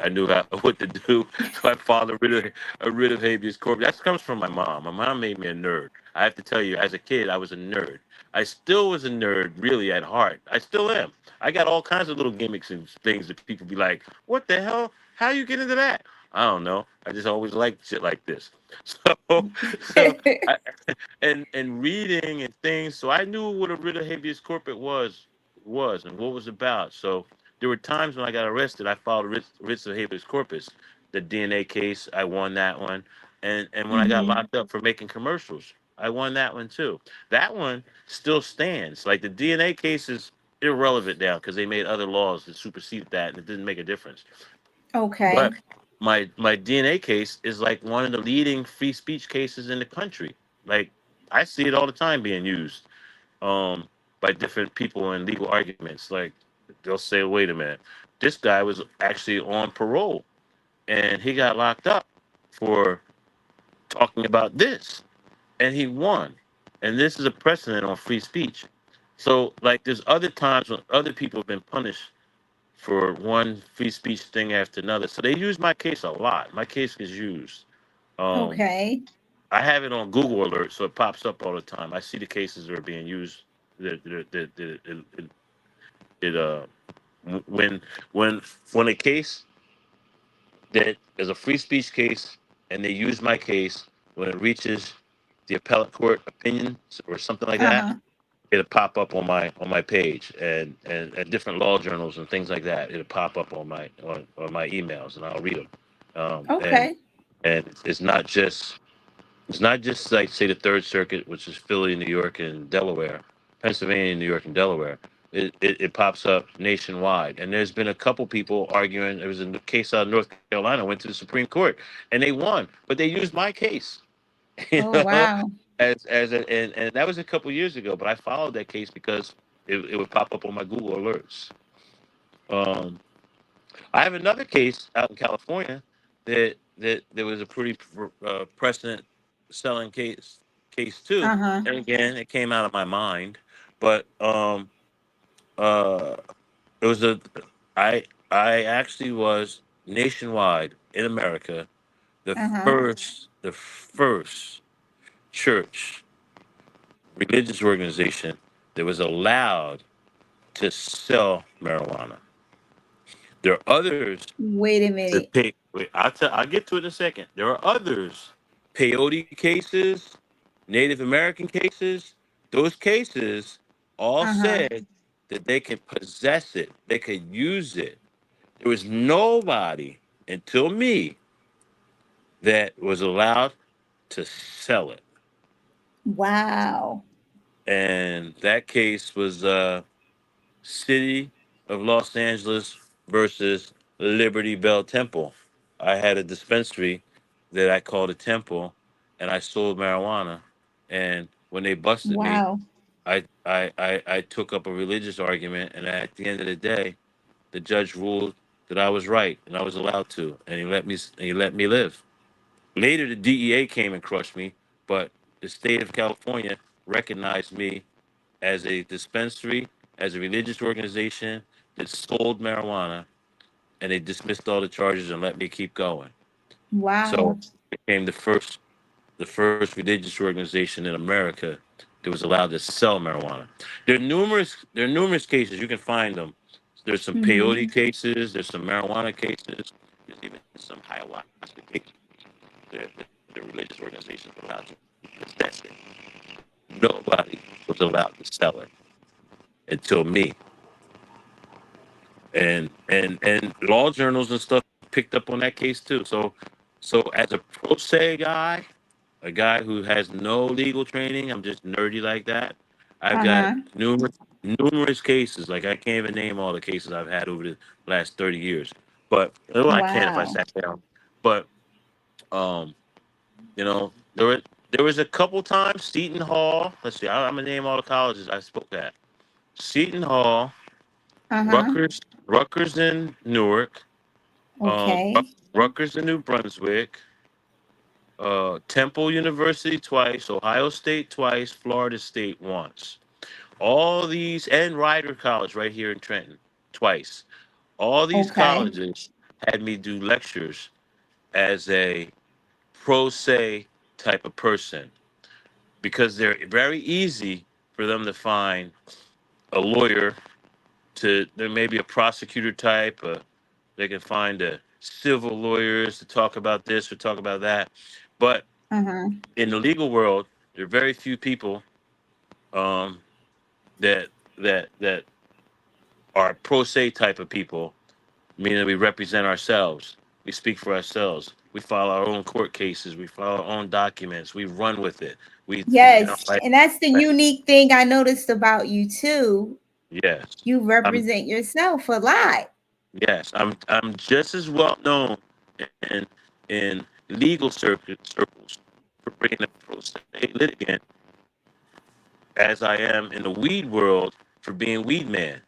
I knew what to do. So I filed a writ of habeas corpus. That comes from my mom. My mom made me a nerd. I have to tell you, as a kid, I was a nerd. I still was a nerd, really, at heart. I still am. I got all kinds of little gimmicks and things that people be like, "What the hell? How you get into that?" I don't know. I just always liked shit like this. So, so I, and reading and things. So I knew what a writ of habeas corpus was and what was about. So there were times when I got arrested, I filed writs of habeas corpus. The DNA case, I won that one, and when I got
Hmm.
locked up for making commercials, I won that one too. That one still stands. Like the DNA case is irrelevant now because they made other laws that superseded that, and it didn't make a difference. But
Okay.
my DNA case is like one of the leading free speech cases in the country. Like I see it all the time being used um, by different people in legal arguments. Like they'll say, "Wait a minute, this guy was actually on parole and he got locked up for talking about this, and he won." And this is a precedent on free speech. So, like, there's other times when other people have been punished for one free speech thing after another. So they use my case a lot. My case is used. Um,
Okay.
I have it on Google Alert, so it pops up all the time. I see the cases that are being used. It when when when a case that is a free speech case and they use my case when it reaches the appellate court opinion or something like that,
Uh-huh.
it'll pop up on my page and different law journals and things like that. It'll pop up on my emails and I'll read them. Um, and
Okay.
and it's not just like say the Third Circuit, which is Philly, New York, and Delaware, Pennsylvania, New York, and Delaware. It pops up nationwide, and there's been a couple people arguing. There was a case out of North Carolina went to the Supreme Court, and they won, but they used my case, you
Oh,
know,
wow.
and that was a couple years ago. But I followed that case because it would pop up on my Google alerts. Um, I have another case out in California that there was a pretty precedent selling case too.
Uh-huh.
And again, it came out of my mind, but uh it was a I I actually was nationwide in America
Uh-huh.
the first church religious organization that was allowed to sell marijuana. There are others
Wait a
the
minute.
pay. Wait, I'll get to it in a second. There are others, peyote cases, Native American cases. Those cases all
Uh-huh.
said that they can possess it, they could use it. There was nobody until me that was allowed to sell it,
Wow.
and that case was City of Los Angeles versus Liberty Bell Temple. I had a dispensary that I called a temple, and I sold marijuana. And when they busted me,
Wow.
I took up a religious argument, and at the end of the day, the judge ruled that I was right and I was allowed to, and he let me live. Later, the DEA came and crushed me, but the state of California recognized me as a dispensary, as a religious organization that sold marijuana, and they dismissed all the charges and let me keep going. So
Wow.
it became the first religious organization in America that was allowed to sell marijuana. There are numerous cases. You can find them. There's some
Mm-hmm.
peyote cases. There's some marijuana cases. There's even some ayahuasca case. The religious organizations were allowed to possess it. Nobody was allowed to sell it until me. And law journals and stuff picked up on that case too. So as a pro se guy, a guy who has no legal training, I'm just nerdy like that. I've got
Uh-huh.
numerous cases. Like I can't even name all the cases I've had over the last 30 years. But well, I can if I
Wow.
sat down. But um, there was a couple times Seton Hall. Let's see, I'm gonna name all the colleges I spoke at. Seton Hall,
Uh-huh.
Rutgers in Newark,
Okay.
Rutgers in New Brunswick, Temple University twice, Ohio State twice, Florida State once. All these, and Rider College right here in Trenton twice. All these
Okay.
colleges had me do lectures as a pro se type of person because they're very easy for them to find a lawyer to, there may be a prosecutor type, they can find civil lawyers to talk about this or talk about that. But
Uh-huh.
in the legal world, there are very few people um, that that are pro se type of people, meaning we represent ourselves, we speak for ourselves, we file our own court cases, we file our own documents, we run with it.
Yes.
Like,
And that's the unique thing I noticed about you too.
yes,
You
I'm
represent yourself a lot.
yes, I'm just as well known in legal circles for being a pro se litigant as I am in the weed world for being weed man.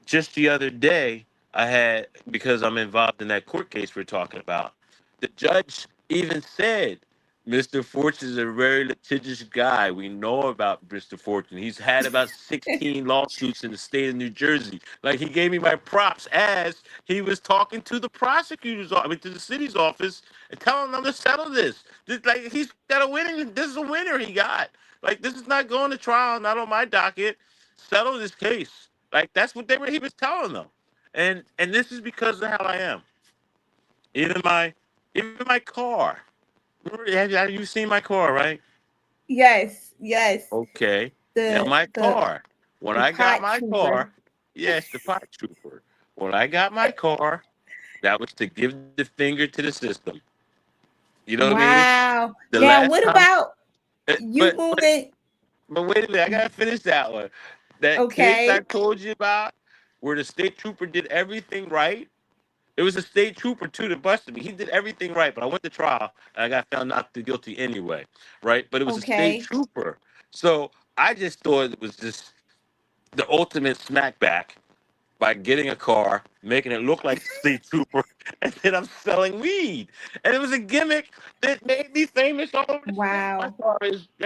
Just the other day, I had, because I'm involved in that court case we're talking about, the judge even said, Mr. Fortune is a very litigious guy. We know about Mr. Fortune. He's had about 16 lawsuits in the state of New Jersey. Like he gave me my props as he was talking to the prosecutor's office, I mean, to the city's office, and telling them to settle this. Like he's got a winning. This is a winner he got. Like this is not going to trial, not on my docket. Settle this case. Like that's what they were. He was telling them, and this is because of how I am. Even my car. Remember, have you seen my car, right?
Yes, yes.
Okay. Now
The
my
the
car. When
the
I got
pot
my car,
trooper.
yes, the pot trooper. When I got my car, that was to give the finger to the system. You know what I mean?
Wow.
The
Now
last
what
time,
about
eh,
you moving?
but wait a minute, I gotta finish that one. That case I
Okay.
told you about, where the state trooper did everything right. It was a state trooper too that busted me. He did everything right, but I went to trial and I got found not guilty anyway, right? But it was a state
Okay.
trooper, so I just thought it was just the ultimate smackback by getting a car, making it look like a state trooper, and then I'm selling weed. And it was a gimmick that made me famous all over the state.
Wow.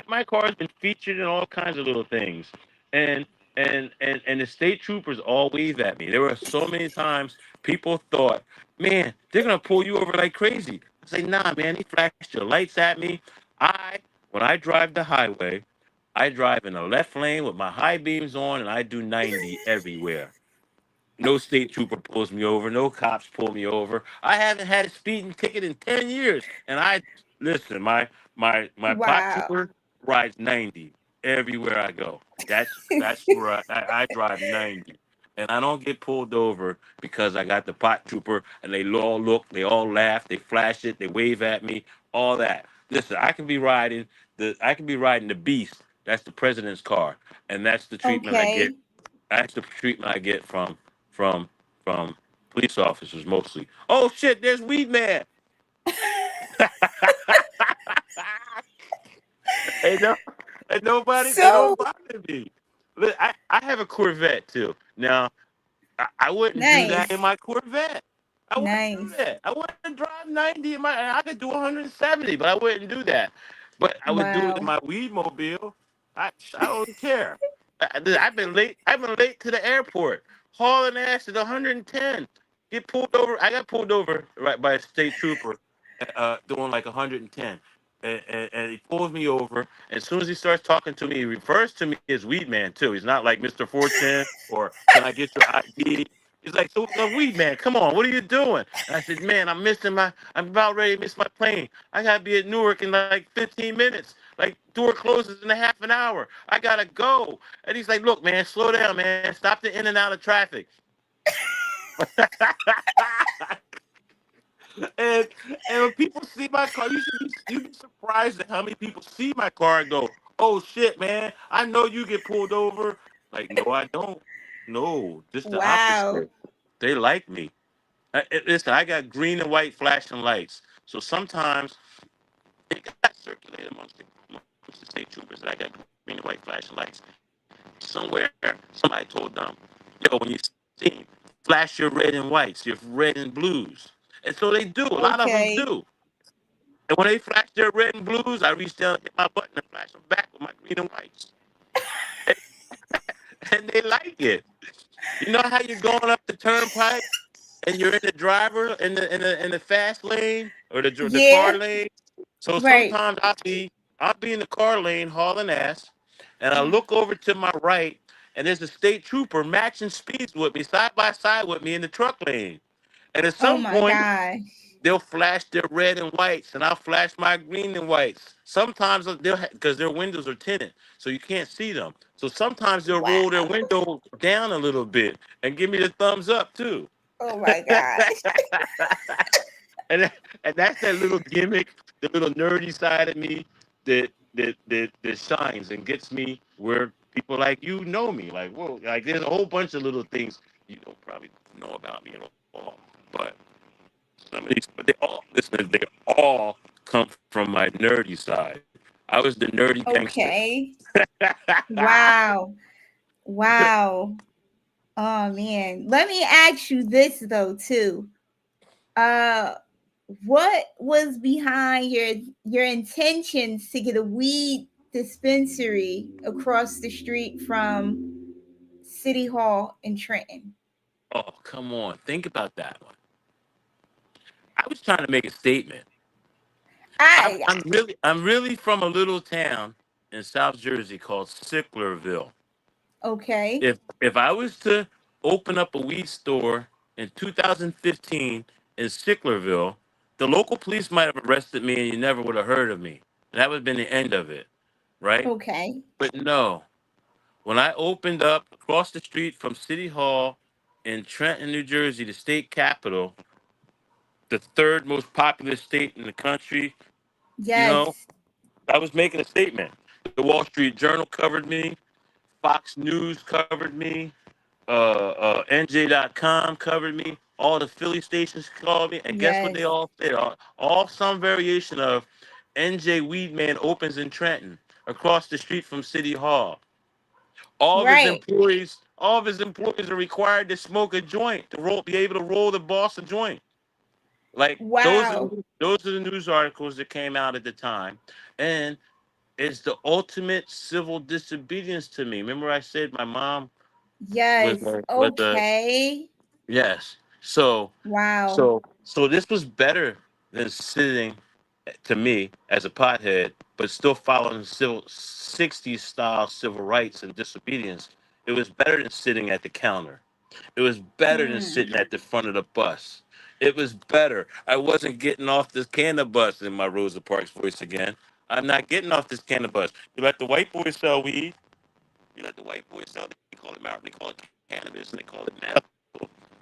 My car has been featured in all kinds of little things. And and the state troopers all wave at me. There were so many times people thought, man, they're gonna pull you over like crazy. I say, nah, man, they flashed your lights at me. I when I drive the highway, I drive in the left lane with my high beams on and I do 90 everywhere. No state trooper pulls me over. No cops pull me over. I haven't had a speeding ticket in 10 years. And I listen. My pot
Wow.
trooper rides 90 everywhere I go. That's where I drive 90, and I don't get pulled over because I got the pot trooper and they all look, they all laugh, they flash it, they wave at me, all that. Listen, I can be riding the Beast. That's the president's car, and that's the treatment I get.
Okay.
That's the treatment I get from from police officers mostly. Oh shit, there's Weed Man. Ain't no, ain't
So
nobody me. Look, I have a Corvette too. Now I wouldn't do that in
nice.
my Corvette. I wouldn't do
Nice.
that. I wouldn't drive 90 in my. I could do 170, but I wouldn't do that. But I would do it in
Wow.
my weed mobile. I don't care. I've been late. I've been late to the airport, hauling ass at 110. Get pulled over. I got pulled over right by a state trooper, doing like 110. And he pulls me over. As soon as he starts talking to me, he refers to me as Weed Man too. He's not like Mr. Fortune or can I get your ID? He's like, so weed man, come on, what are you doing? And I said, man, I'm about ready to miss my plane. I gotta be at Newark in like 15 minutes. Like door closes in a half an hour. I gotta go. And he's like, look, man, slow down, man. Stop the in and out of traffic. and and when people see my car, you'd be surprised at how many people see my car and go, "Oh shit, man! I know you get pulled over." Like, no, I don't. No, just the
Wow.
opposite. They like me. Listen, I got green and white flashing lights, so sometimes it got circulated amongst the state troopers that I got green and white flashing lights. Somewhere, somebody told them, "Yo, when you see me, flash your red and whites, your red and blues." And so they do. A lot of them do.
Okay.
And when they flash their red and blues, I reach down, hit my button, and flash them back with my green and whites, and they like it. You know how you're going up the turnpike and you're in the driver in the fast lane or the car
Yeah.
lane. So
Right.
sometimes I'll be in the car lane hauling ass, and I look over to my right, and there's a state trooper matching speeds with me, side by side with me in the truck lane. And at
Oh
some
my
point,
gosh.
they'll flash their red and whites, and I'll flash my green and whites. Sometimes they'll because their windows are tinted, so you can't see them. So sometimes they'll roll their
Wow.
window down a little bit and give me the thumbs up too.
Oh my gosh.
and and that's that little gimmick, the little nerdy side of me that shines and gets me where people like you know me. Like, whoa, like there's a whole bunch of little things you don't probably know about me at all, but some of these, but they all listen. They all come from my nerdy side. I was the nerdy gangster.
Okay. Wow. Wow. Oh man. Let me ask you this though too. Uh what was behind your intentions to get a weed dispensary across the street from City Hall in Trenton?
Oh, come on, think about that one. I was trying to make a statement.
I
I'm really from a little town in South Jersey called Sicklerville.
okay.
If I was to open up a weed store in 2015 in Sicklerville, the local police might have arrested me and you never would have heard of me. That would have been the end of it, right?
Okay.
But no, when I opened up across the street from City Hall in Trenton, New Jersey, the state capital, the third most populous state in the country, you know,
Yes.
I was making a statement. The Wall Street Journal covered me, Fox News covered me, NJ.com covered me. All the Philly stations called me, and guess what they
Yes.
all said? All some variation of NJ Weedman opens in Trenton, across the street from City Hall.
Right.
All of his employees are required to smoke a joint to be able to roll the boss a joint. Like
Wow.
those are the news articles that came out at the time, and it's the ultimate civil disobedience to me. Remember, I said my mom
Yes.
was a
Okay.
yes. So
Wow.
so this was better than sitting to me as a pothead, but still following civil 60s style civil rights and disobedience. It was better than sitting at the counter. It was better than
Hmm.
sitting at the front of the bus. It was better. I wasn't getting off this canna bus in my Rosa Parks voice again. I'm not getting off this canna bus. You let the white boys sell weed. You let the white boys sell. They call it marijuana. They call it cannabis, and they call it medical.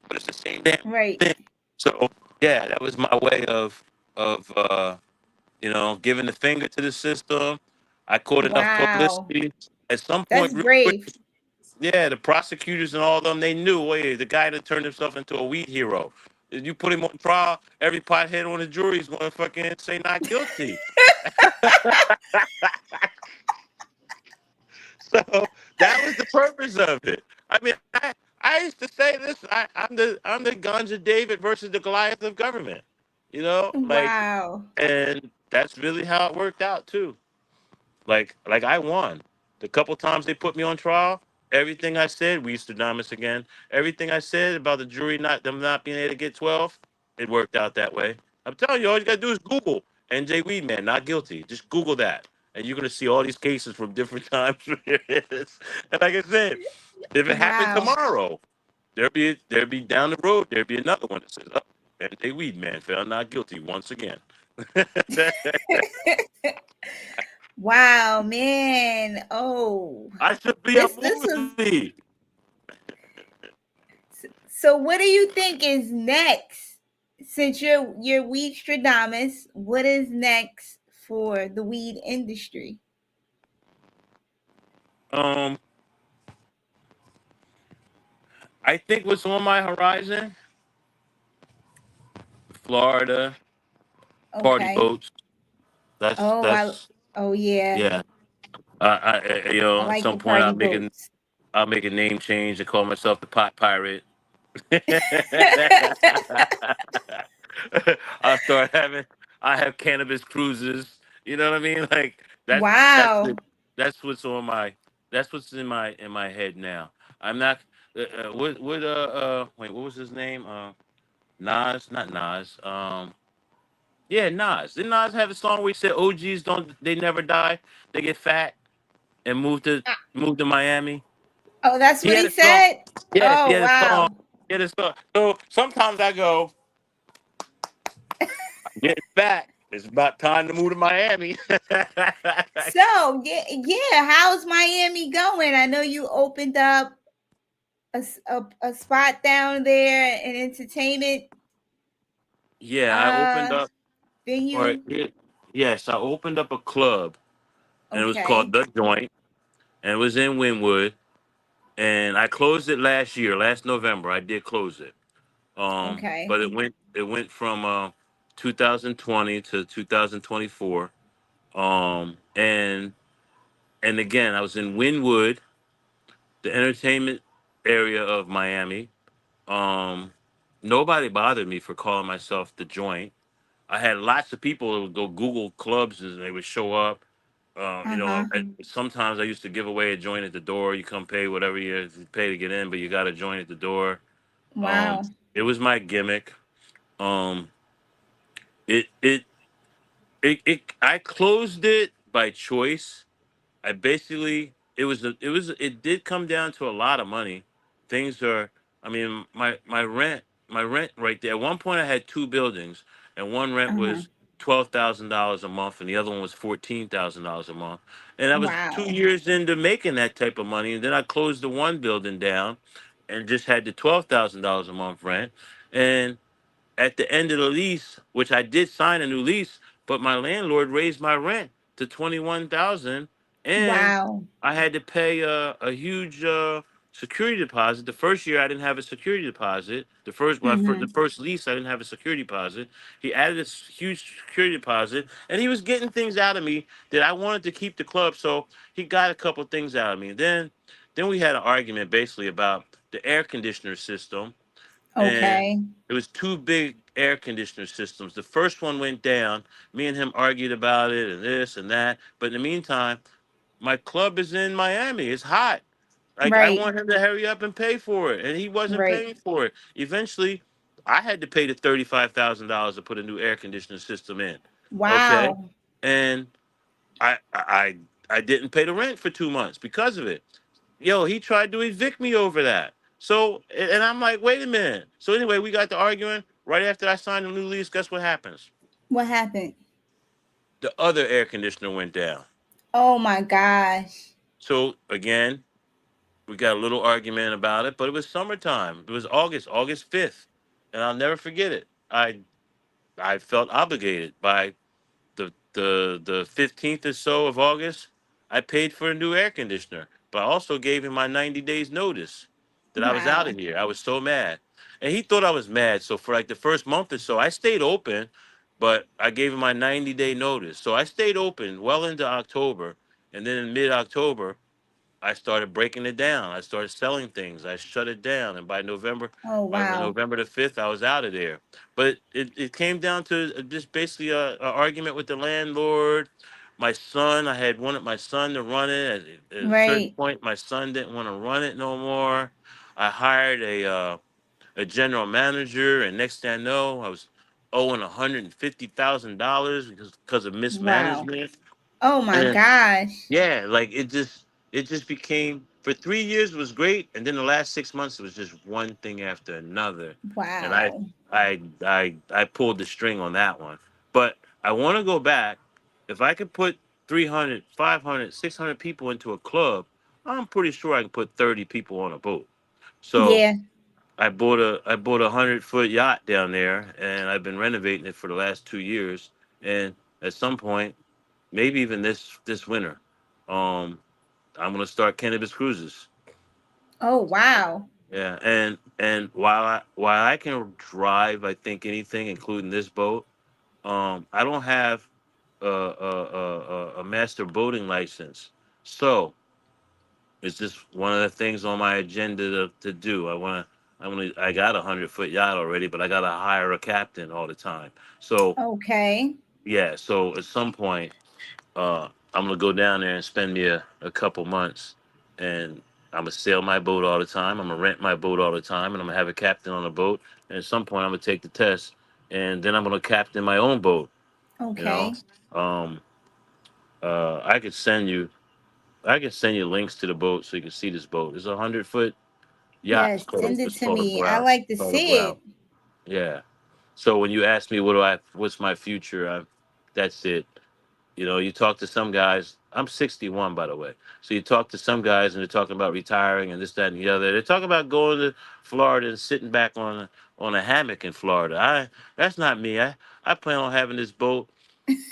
But it's the same damn thing.
Right.
So yeah, that was my way of giving the finger to the system. I caught enough
Wow.
publicity. At some point,
That's
real quick,
brave.
yeah, the prosecutors and all of them, they knew, wait, the guy that turned himself into a weed hero. If you put him on trial, every pothead on the jury is going to fucking say not guilty. So that was the purpose of it. I mean, I used to say this. I'm the Ganja David versus the Goliath of government. Like,
Wow.
and that's really how it worked out too. Like I won. The couple times they put me on trial, everything I said, we used to Damas again. Everything I said about the jury not being able to get 12, it worked out that way. I'm telling you, all you gotta do is Google NJ Weedman, not guilty. Just Google that. And you're gonna see all these cases from different times where it is. And like I said, if it happened
Wow.
tomorrow, There'll be down the road. There'll be another one that says, "Oh, NJ Weedman found not guilty once again."
Wow, man. Oh,
I should be a
this was
movie.
so. What do you think is next? Since you're weed Stradamus, what is next for the weed industry?
Um, I think what's on my horizon: Florida party
Okay.
boats. That's
Oh,
that's
oh yeah.
yeah.
I
At
like
some
the
point,
party boats.
I'll make a name change and call myself the Pot Pirate. I'll start having. I have cannabis cruises. You know what I mean? Like that's
Wow.
it. That's what's on my. That's what's in my head now. I'm not. Wait, what was his name? Nas, not Nas. Yeah, Nas. Did Nas have a song where he said OGs don't they never die? They get fat and
Ah,
move to Miami.
oh, that's
He
what
had
he
a song.
said.
Yes, he
Oh,
had a song.
wow.
He had a song. So sometimes I go, getting fat. It's about time to move to Miami.
So, yeah, yeah, how's Miami going? I know you opened up a spot down there, an entertainment
Yeah, I opened
uh
up, or
venue.
yes, I opened up a club, and it was called
Okay.
The Joint, and it was in Wynwood, and I closed it last year, last November. I did close it.
Okay.
But it went from 2020 to 2024. And again, I was in Wynwood, the entertainment area of Miami. Um, Nobody bothered me for calling myself the Joint. I had lots of people who would go Google clubs and they would show up.
Uh-huh.
And sometimes I used to give away a joint at the door. You come pay whatever you pay to get in, but you got a joint at the door. Um,
Wow.
it was my gimmick. Um, it, it, I closed it by choice. I basically it did come down to a lot of money. Things are I mean my rent right there. At one point I had two buildings and one rent
Uh-huh.
was $12,000 a month and the other one was $14,000 a month. And I was two
Wow.
years into making that type of money and then I closed the one building down and just had the $12,000 a month rent. And at the end of the lease, which I did sign a new lease, but my landlord raised my rent to 21,000, and
Wow.
I had to pay a huge security deposit. The first year I didn't have a security deposit. The
Mm-hmm.
first lease I didn't have a security deposit. He added this huge security deposit, and he was getting things out of me that I wanted to keep the club. So he got a couple things out of me. Then we had an argument basically about the air conditioner system and
Okay.
it was two big air conditioner systems. The first one went down. Me and him argued about it and this and that. But in the meantime, my club is in Miami. It's hot. Like I
Right.
want him to hurry up and pay for it, and he wasn't
Right.
paying for it. Eventually, I had to pay the $35,000 to put a new air conditioning system in. Okay,
Wow.
and I didn't pay the rent for 2 months because of it. Yo, he tried to evict me over that. So, and I'm like, wait a minute. So anyway, we got to arguing. Right after I signed the new lease, guess what happens?
What happened?
The other air conditioner went down.
Oh my gosh.
So again, we got a little argument about it, but it was summertime. It was August 5th, and I'll never forget it. I felt obligated by the 15th or so of August, I paid for a new air conditioner, but I also gave him my 90 days notice that I was out
Wow.
of here. I was so mad. And he thought I was mad. So for like the first month or so, I stayed open, but I gave him my 90-day notice. So I stayed open well into October. And then in mid-October, I started breaking it down. I started selling things. I shut it down, and
Oh
by
wow.
November the 5th, I was out of there. But it came down to just basically a argument with the landlord. My son, I had wanted my son to run it. At a certain
Right.
point, my son didn't want to run it no more. I hired a general manager, and next thing I know, I was owing $150,000 because of
Wow.
mismanagement.
Oh my
And
gosh.
yeah, like it just became for 3 years it was great, and then the last 6 months it was just one thing after another, and
Wow.
I pulled the string on that one. But I want to go back. If I could put 300, 500, 600 people into a club, I'm pretty sure I can put 30 people on a boat. So
Yeah.
I bought a 100-foot yacht down there, and I've been renovating it for the last 2 years. And at some point, maybe even this winter, um, I'm gonna start cannabis cruises.
Oh, wow.
Yeah, and while I can drive, I think anything, including this boat. I don't have a master boating license, so it's just one of the things on my agenda to do. I got a 100-foot yacht already, but I gotta hire a captain all the time. So
Okay.
yeah, so at some point, I'm gonna go down there and spend me a couple months, and I'm gonna sail my boat all the time. I'm gonna rent my boat all the time, and I'm gonna have a captain on the boat. And at some point, I'm gonna take the test, and then I'm gonna captain my own boat. You know,
Okay.
um, I could send you, I can send you links to the boat so you can see this boat. It's a 100-foot yacht.
Yes, send it
It's
to
called a
me. I
brow.
like to
Called a
see
brow.
it.
Yeah. So when you ask me what's my future, that's it. You know, you talk to some guys. I'm 61, by the way. So you talk to some guys, and they're talking about retiring and this, that, and the other. They're talking about going to Florida and sitting back on a hammock in Florida. That's not me. I plan on having this boat.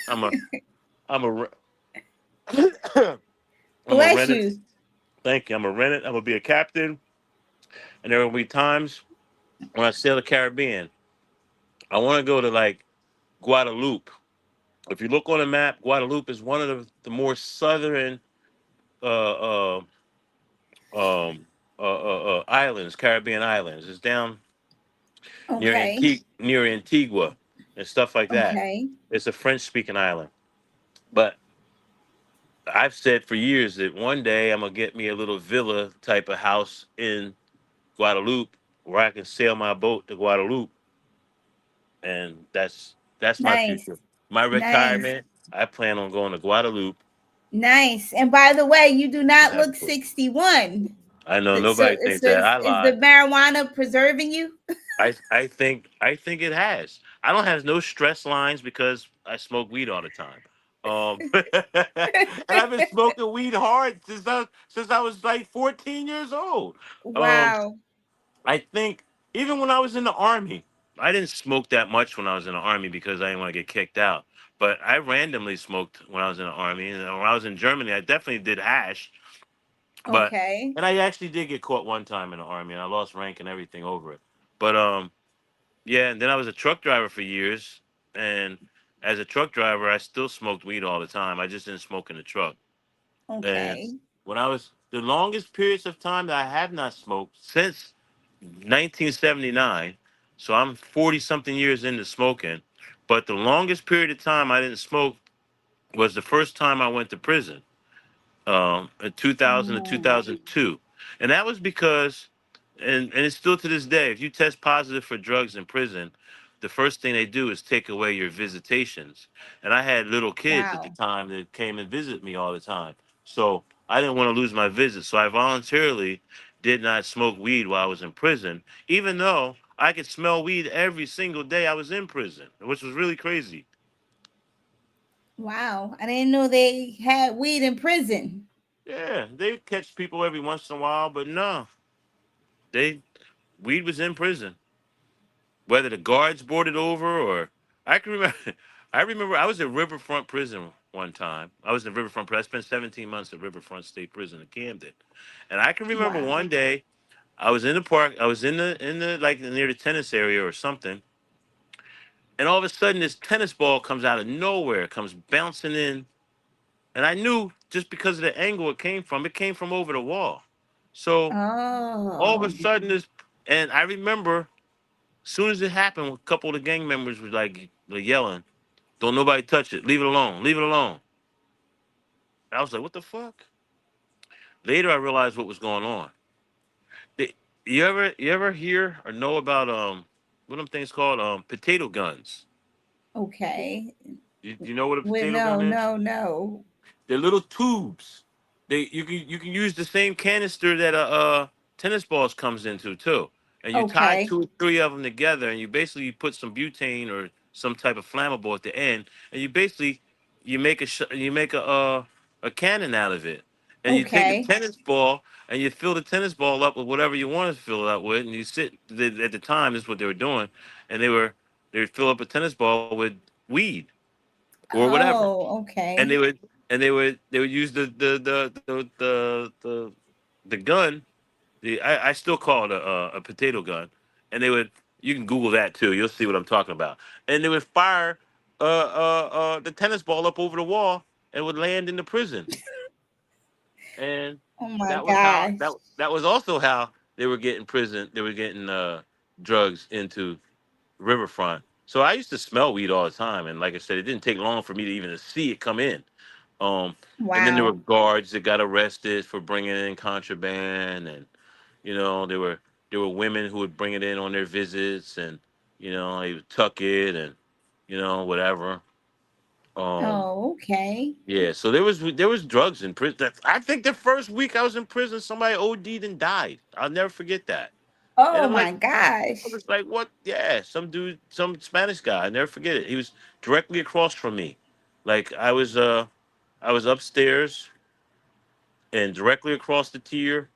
I'm a I'm a re- I'm a
Bless
rent it.
you.
Thank you. I'm a rent it. I'm gonna be a captain, and there will be times when I sail the Caribbean. I want to go to like Guadeloupe. If you look on the map, Guadeloupe is one of the more southern uh, uh, um, islands, Caribbean islands. It's down
Okay.
Near Antigua and stuff like that.
Okay.
It's a French-speaking island. But I've said for years that one day I'm gonna get me a little villa type of house in Guadeloupe where I can sail my boat to Guadeloupe, and that's my
Nice.
future. My
Nice.
retirement, I plan on going to Guadeloupe
Nice. And by the way, you do
and
not
have a
look
boat.
61.
I know
So,
nobody thinks
so
that. I
is the
lied.
marijuana preserving you?
I think it has. I don't have no stress lines because I smoke weed all the time. And I've been smoking weed hard since I was like 14 years old. Um,
Wow.
I think even when I was in the army, I didn't smoke that much when I was in the army because I didn't want to get kicked out. But I randomly smoked when I was in the army, and when I was in Germany, I definitely did hash. But
Okay.
and I actually did get caught one time in the army, and I lost rank and everything over it. But yeah, and then I was a truck driver for years, and as a truck driver, I still smoked weed all the time. I just didn't smoke in the truck. And
Okay.
when I was the longest periods of time that I have not smoked since 1979, so I'm 40 something years into smoking, but the longest period of time I didn't smoke was the first time I went to prison in 2000 to
Oh,
2002. And that was because, and it's still to this day, if you test positive for drugs in prison, the first thing they do is take away your visitations. And I had little kids at the
wow.
time that came and visit me all the time. So I didn't want to lose my visits. So I voluntarily did not smoke weed while I was in prison, even though I could smell weed every single day I was in prison, which was really crazy.
Wow. I didn't know they had weed in prison.
Yeah, they catch people every once in a while, but no, they weed was in prison. Whether the guards brought it over or I can remember I was at Riverfront Prison one time. I was in Riverfront Prison. I spent 17 months at Riverfront State Prison in Camden. And I can remember
Wow.
one day I was in the park, I was in the like near the tennis area or something, and all of a sudden this tennis ball comes out of nowhere, comes bouncing in, and I knew just because of the angle it came from over the wall. So all of a
Oh,
sudden this and I remember as soon as it happened, a couple of the gang members were like yelling, "Don't nobody touch it! Leave it alone! Leave it alone!" I was like, "What the fuck?" Later, I realized what was going on. They, you ever hear or know about what them things called potato guns?
okay.
You know what a
Well,
potato
no,
gun is?
no, no.
They're little tubes. you can use the same canister that a tennis balls comes into too, and you tie
Okay.
two or three of them together, and you basically put some butane or some type of flammable at the end, and you make a cannon out of it, and you take a
Okay.
tennis ball and you fill the tennis ball up with whatever you want to fill it up with, and you sit at the time this is what they were doing, and they would fill up a tennis ball with weed or whatever,
Oh,
and
okay.
they would use the gun. I still call it a potato gun, and they would. You can Google that too. You'll see what I'm talking about. And they would fire the tennis ball up over the wall and would land in the prison. And
Oh my
that was how
gosh.
that was also how they were getting prison. They were getting drugs into Riverfront. So I used to smell weed all the time, and like I said, it didn't take long for me to even see it come in. Um, and then there were
Wow.
guards that got arrested for bringing in contraband, and there were women who would bring it in on their visits, and they would tuck it, and whatever. Um,
Oh, okay.
yeah, so there was drugs in prison. I think the first week I was in prison, somebody OD'd and died. I'll never forget that. And
Oh
I'm like,
my
I
gosh.
was like, what? Yeah, some dude, some Spanish guy. I never forget it. He was directly across from me. Like I was upstairs and directly across the tier,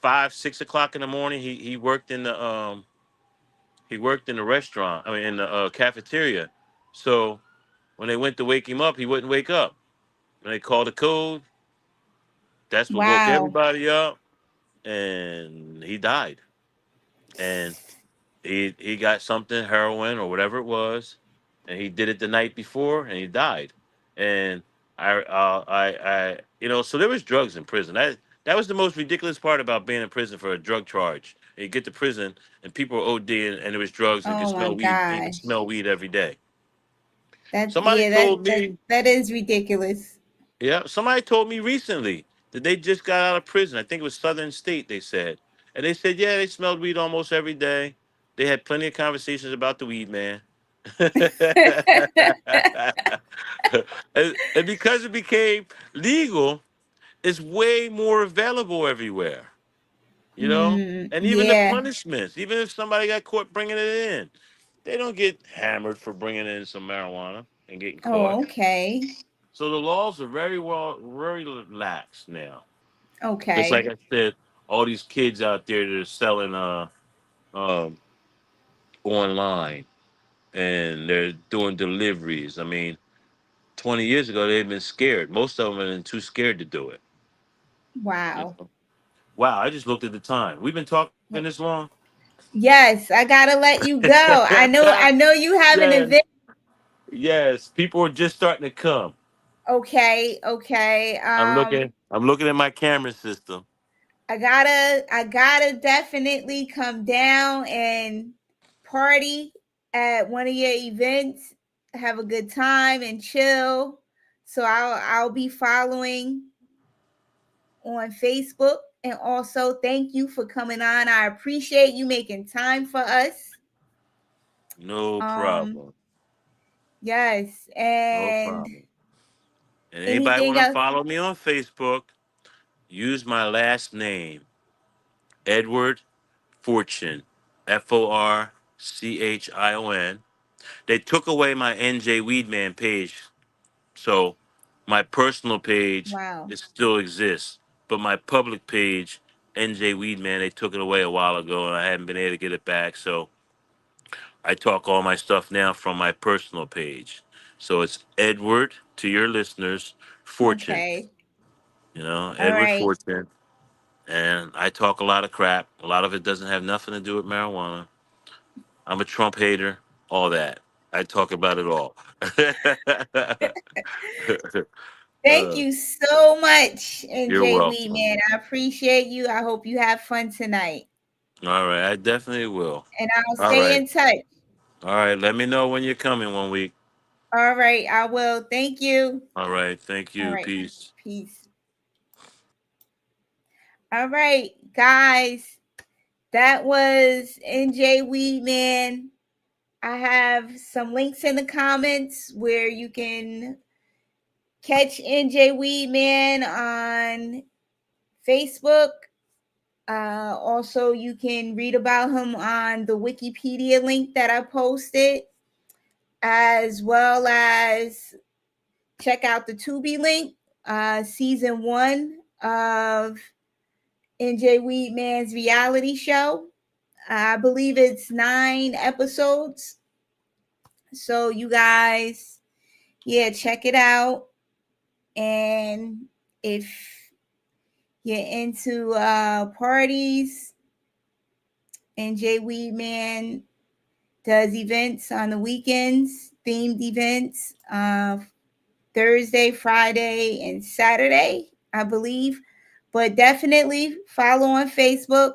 5, 6 o'clock in the morning. He worked in the restaurant. I mean, in the cafeteria. So when they went to wake him up, he wouldn't wake up. When they called the code, that's what woke
Wow.
everybody up, and he died. And he got something, heroin or whatever it was, and he did it the night before, and he died. And so there was drugs in prison. That was the most ridiculous part about being in prison for a drug charge. And you get to prison, and people were ODing, and there was drugs, and you could
Oh my
smell weed. And you could
gosh.
smell weed every day.
That
Somebody
yeah,
told
that
me,
that is ridiculous.
yeah, somebody told me recently that they just got out of prison. I think it was Southern State. They said, and they said, yeah, they smelled weed almost every day. They had plenty of conversations about the weed man. And because it became legal, it's way more available everywhere. You know, and even the
Yeah.
punishments, even if somebody got caught bringing it in, they don't get hammered for bringing in some marijuana and getting caught.
Oh, okay.
So the laws are very lax now. Just like
Okay.
I said, all these kids out there that are selling um online and they're doing deliveries. I mean, 20 years ago they've been scared. Most of them have been too scared to do it. You
Wow.
know? Wow, I just looked at the time. We've been talking this long.
Yes, I gotta let you go. I know you have an
Yes,
event.
yes. People are just starting to come.
Okay, okay.
I'm looking at my camera system.
I gotta definitely come down and party at one of your events, have a good time and chill. So I'll be following on Facebook, and also thank you for coming on. I appreciate you making time for us.
No
Um
problem.
yes,
No
and
problem. And anybody
anything
want to
else?
follow me on Facebook, use my last name, Edward Fortune, Forchion. They took away my NJ Weedman page, so my personal page
Wow.
it still exists, but my public page, NJ Weedman, they took it away a while ago, and I haven't been able to get it back. So I talk all my stuff now from my personal page. So it's Edward to your listeners, Fortune.
Okay. All
Edward
right.
Fortune, and I talk a lot of crap. A lot of it doesn't have nothing to do with marijuana. I'm a Trump hater, all that. I talk about it all.
Thank
uh,
you so much,
you're
NJ
welcome.
Weedman. I appreciate you. I hope you have fun tonight.
All right, I definitely will.
And I'll
All
stay
right,
in touch.
all right. Let me know when you're coming one week.
All right, I will. Thank you.
All right, thank
All
you.
right.
Peace.
Peace. All right, guys. That was NJ Weedman. I have some links in the comments where you can Catch NJ Weedman on Facebook. Also, you can read about him on the Wikipedia link that I posted, as well as check out the Tubi link, season 1 of NJ Weedman's reality show. I believe it's 9 episodes. So you guys, yeah, check it out. And if you're into parties, NJ Weedman does events on the weekends, themed events, Thursday, Friday, and Saturday, I believe. But definitely follow on Facebook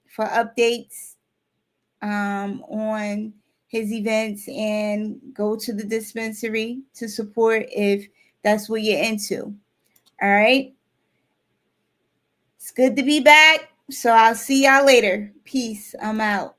for updates on his events, and go to the dispensary to support if that's what you're into. All right. It's good to be back. So I'll see y'all later. Peace. I'm out.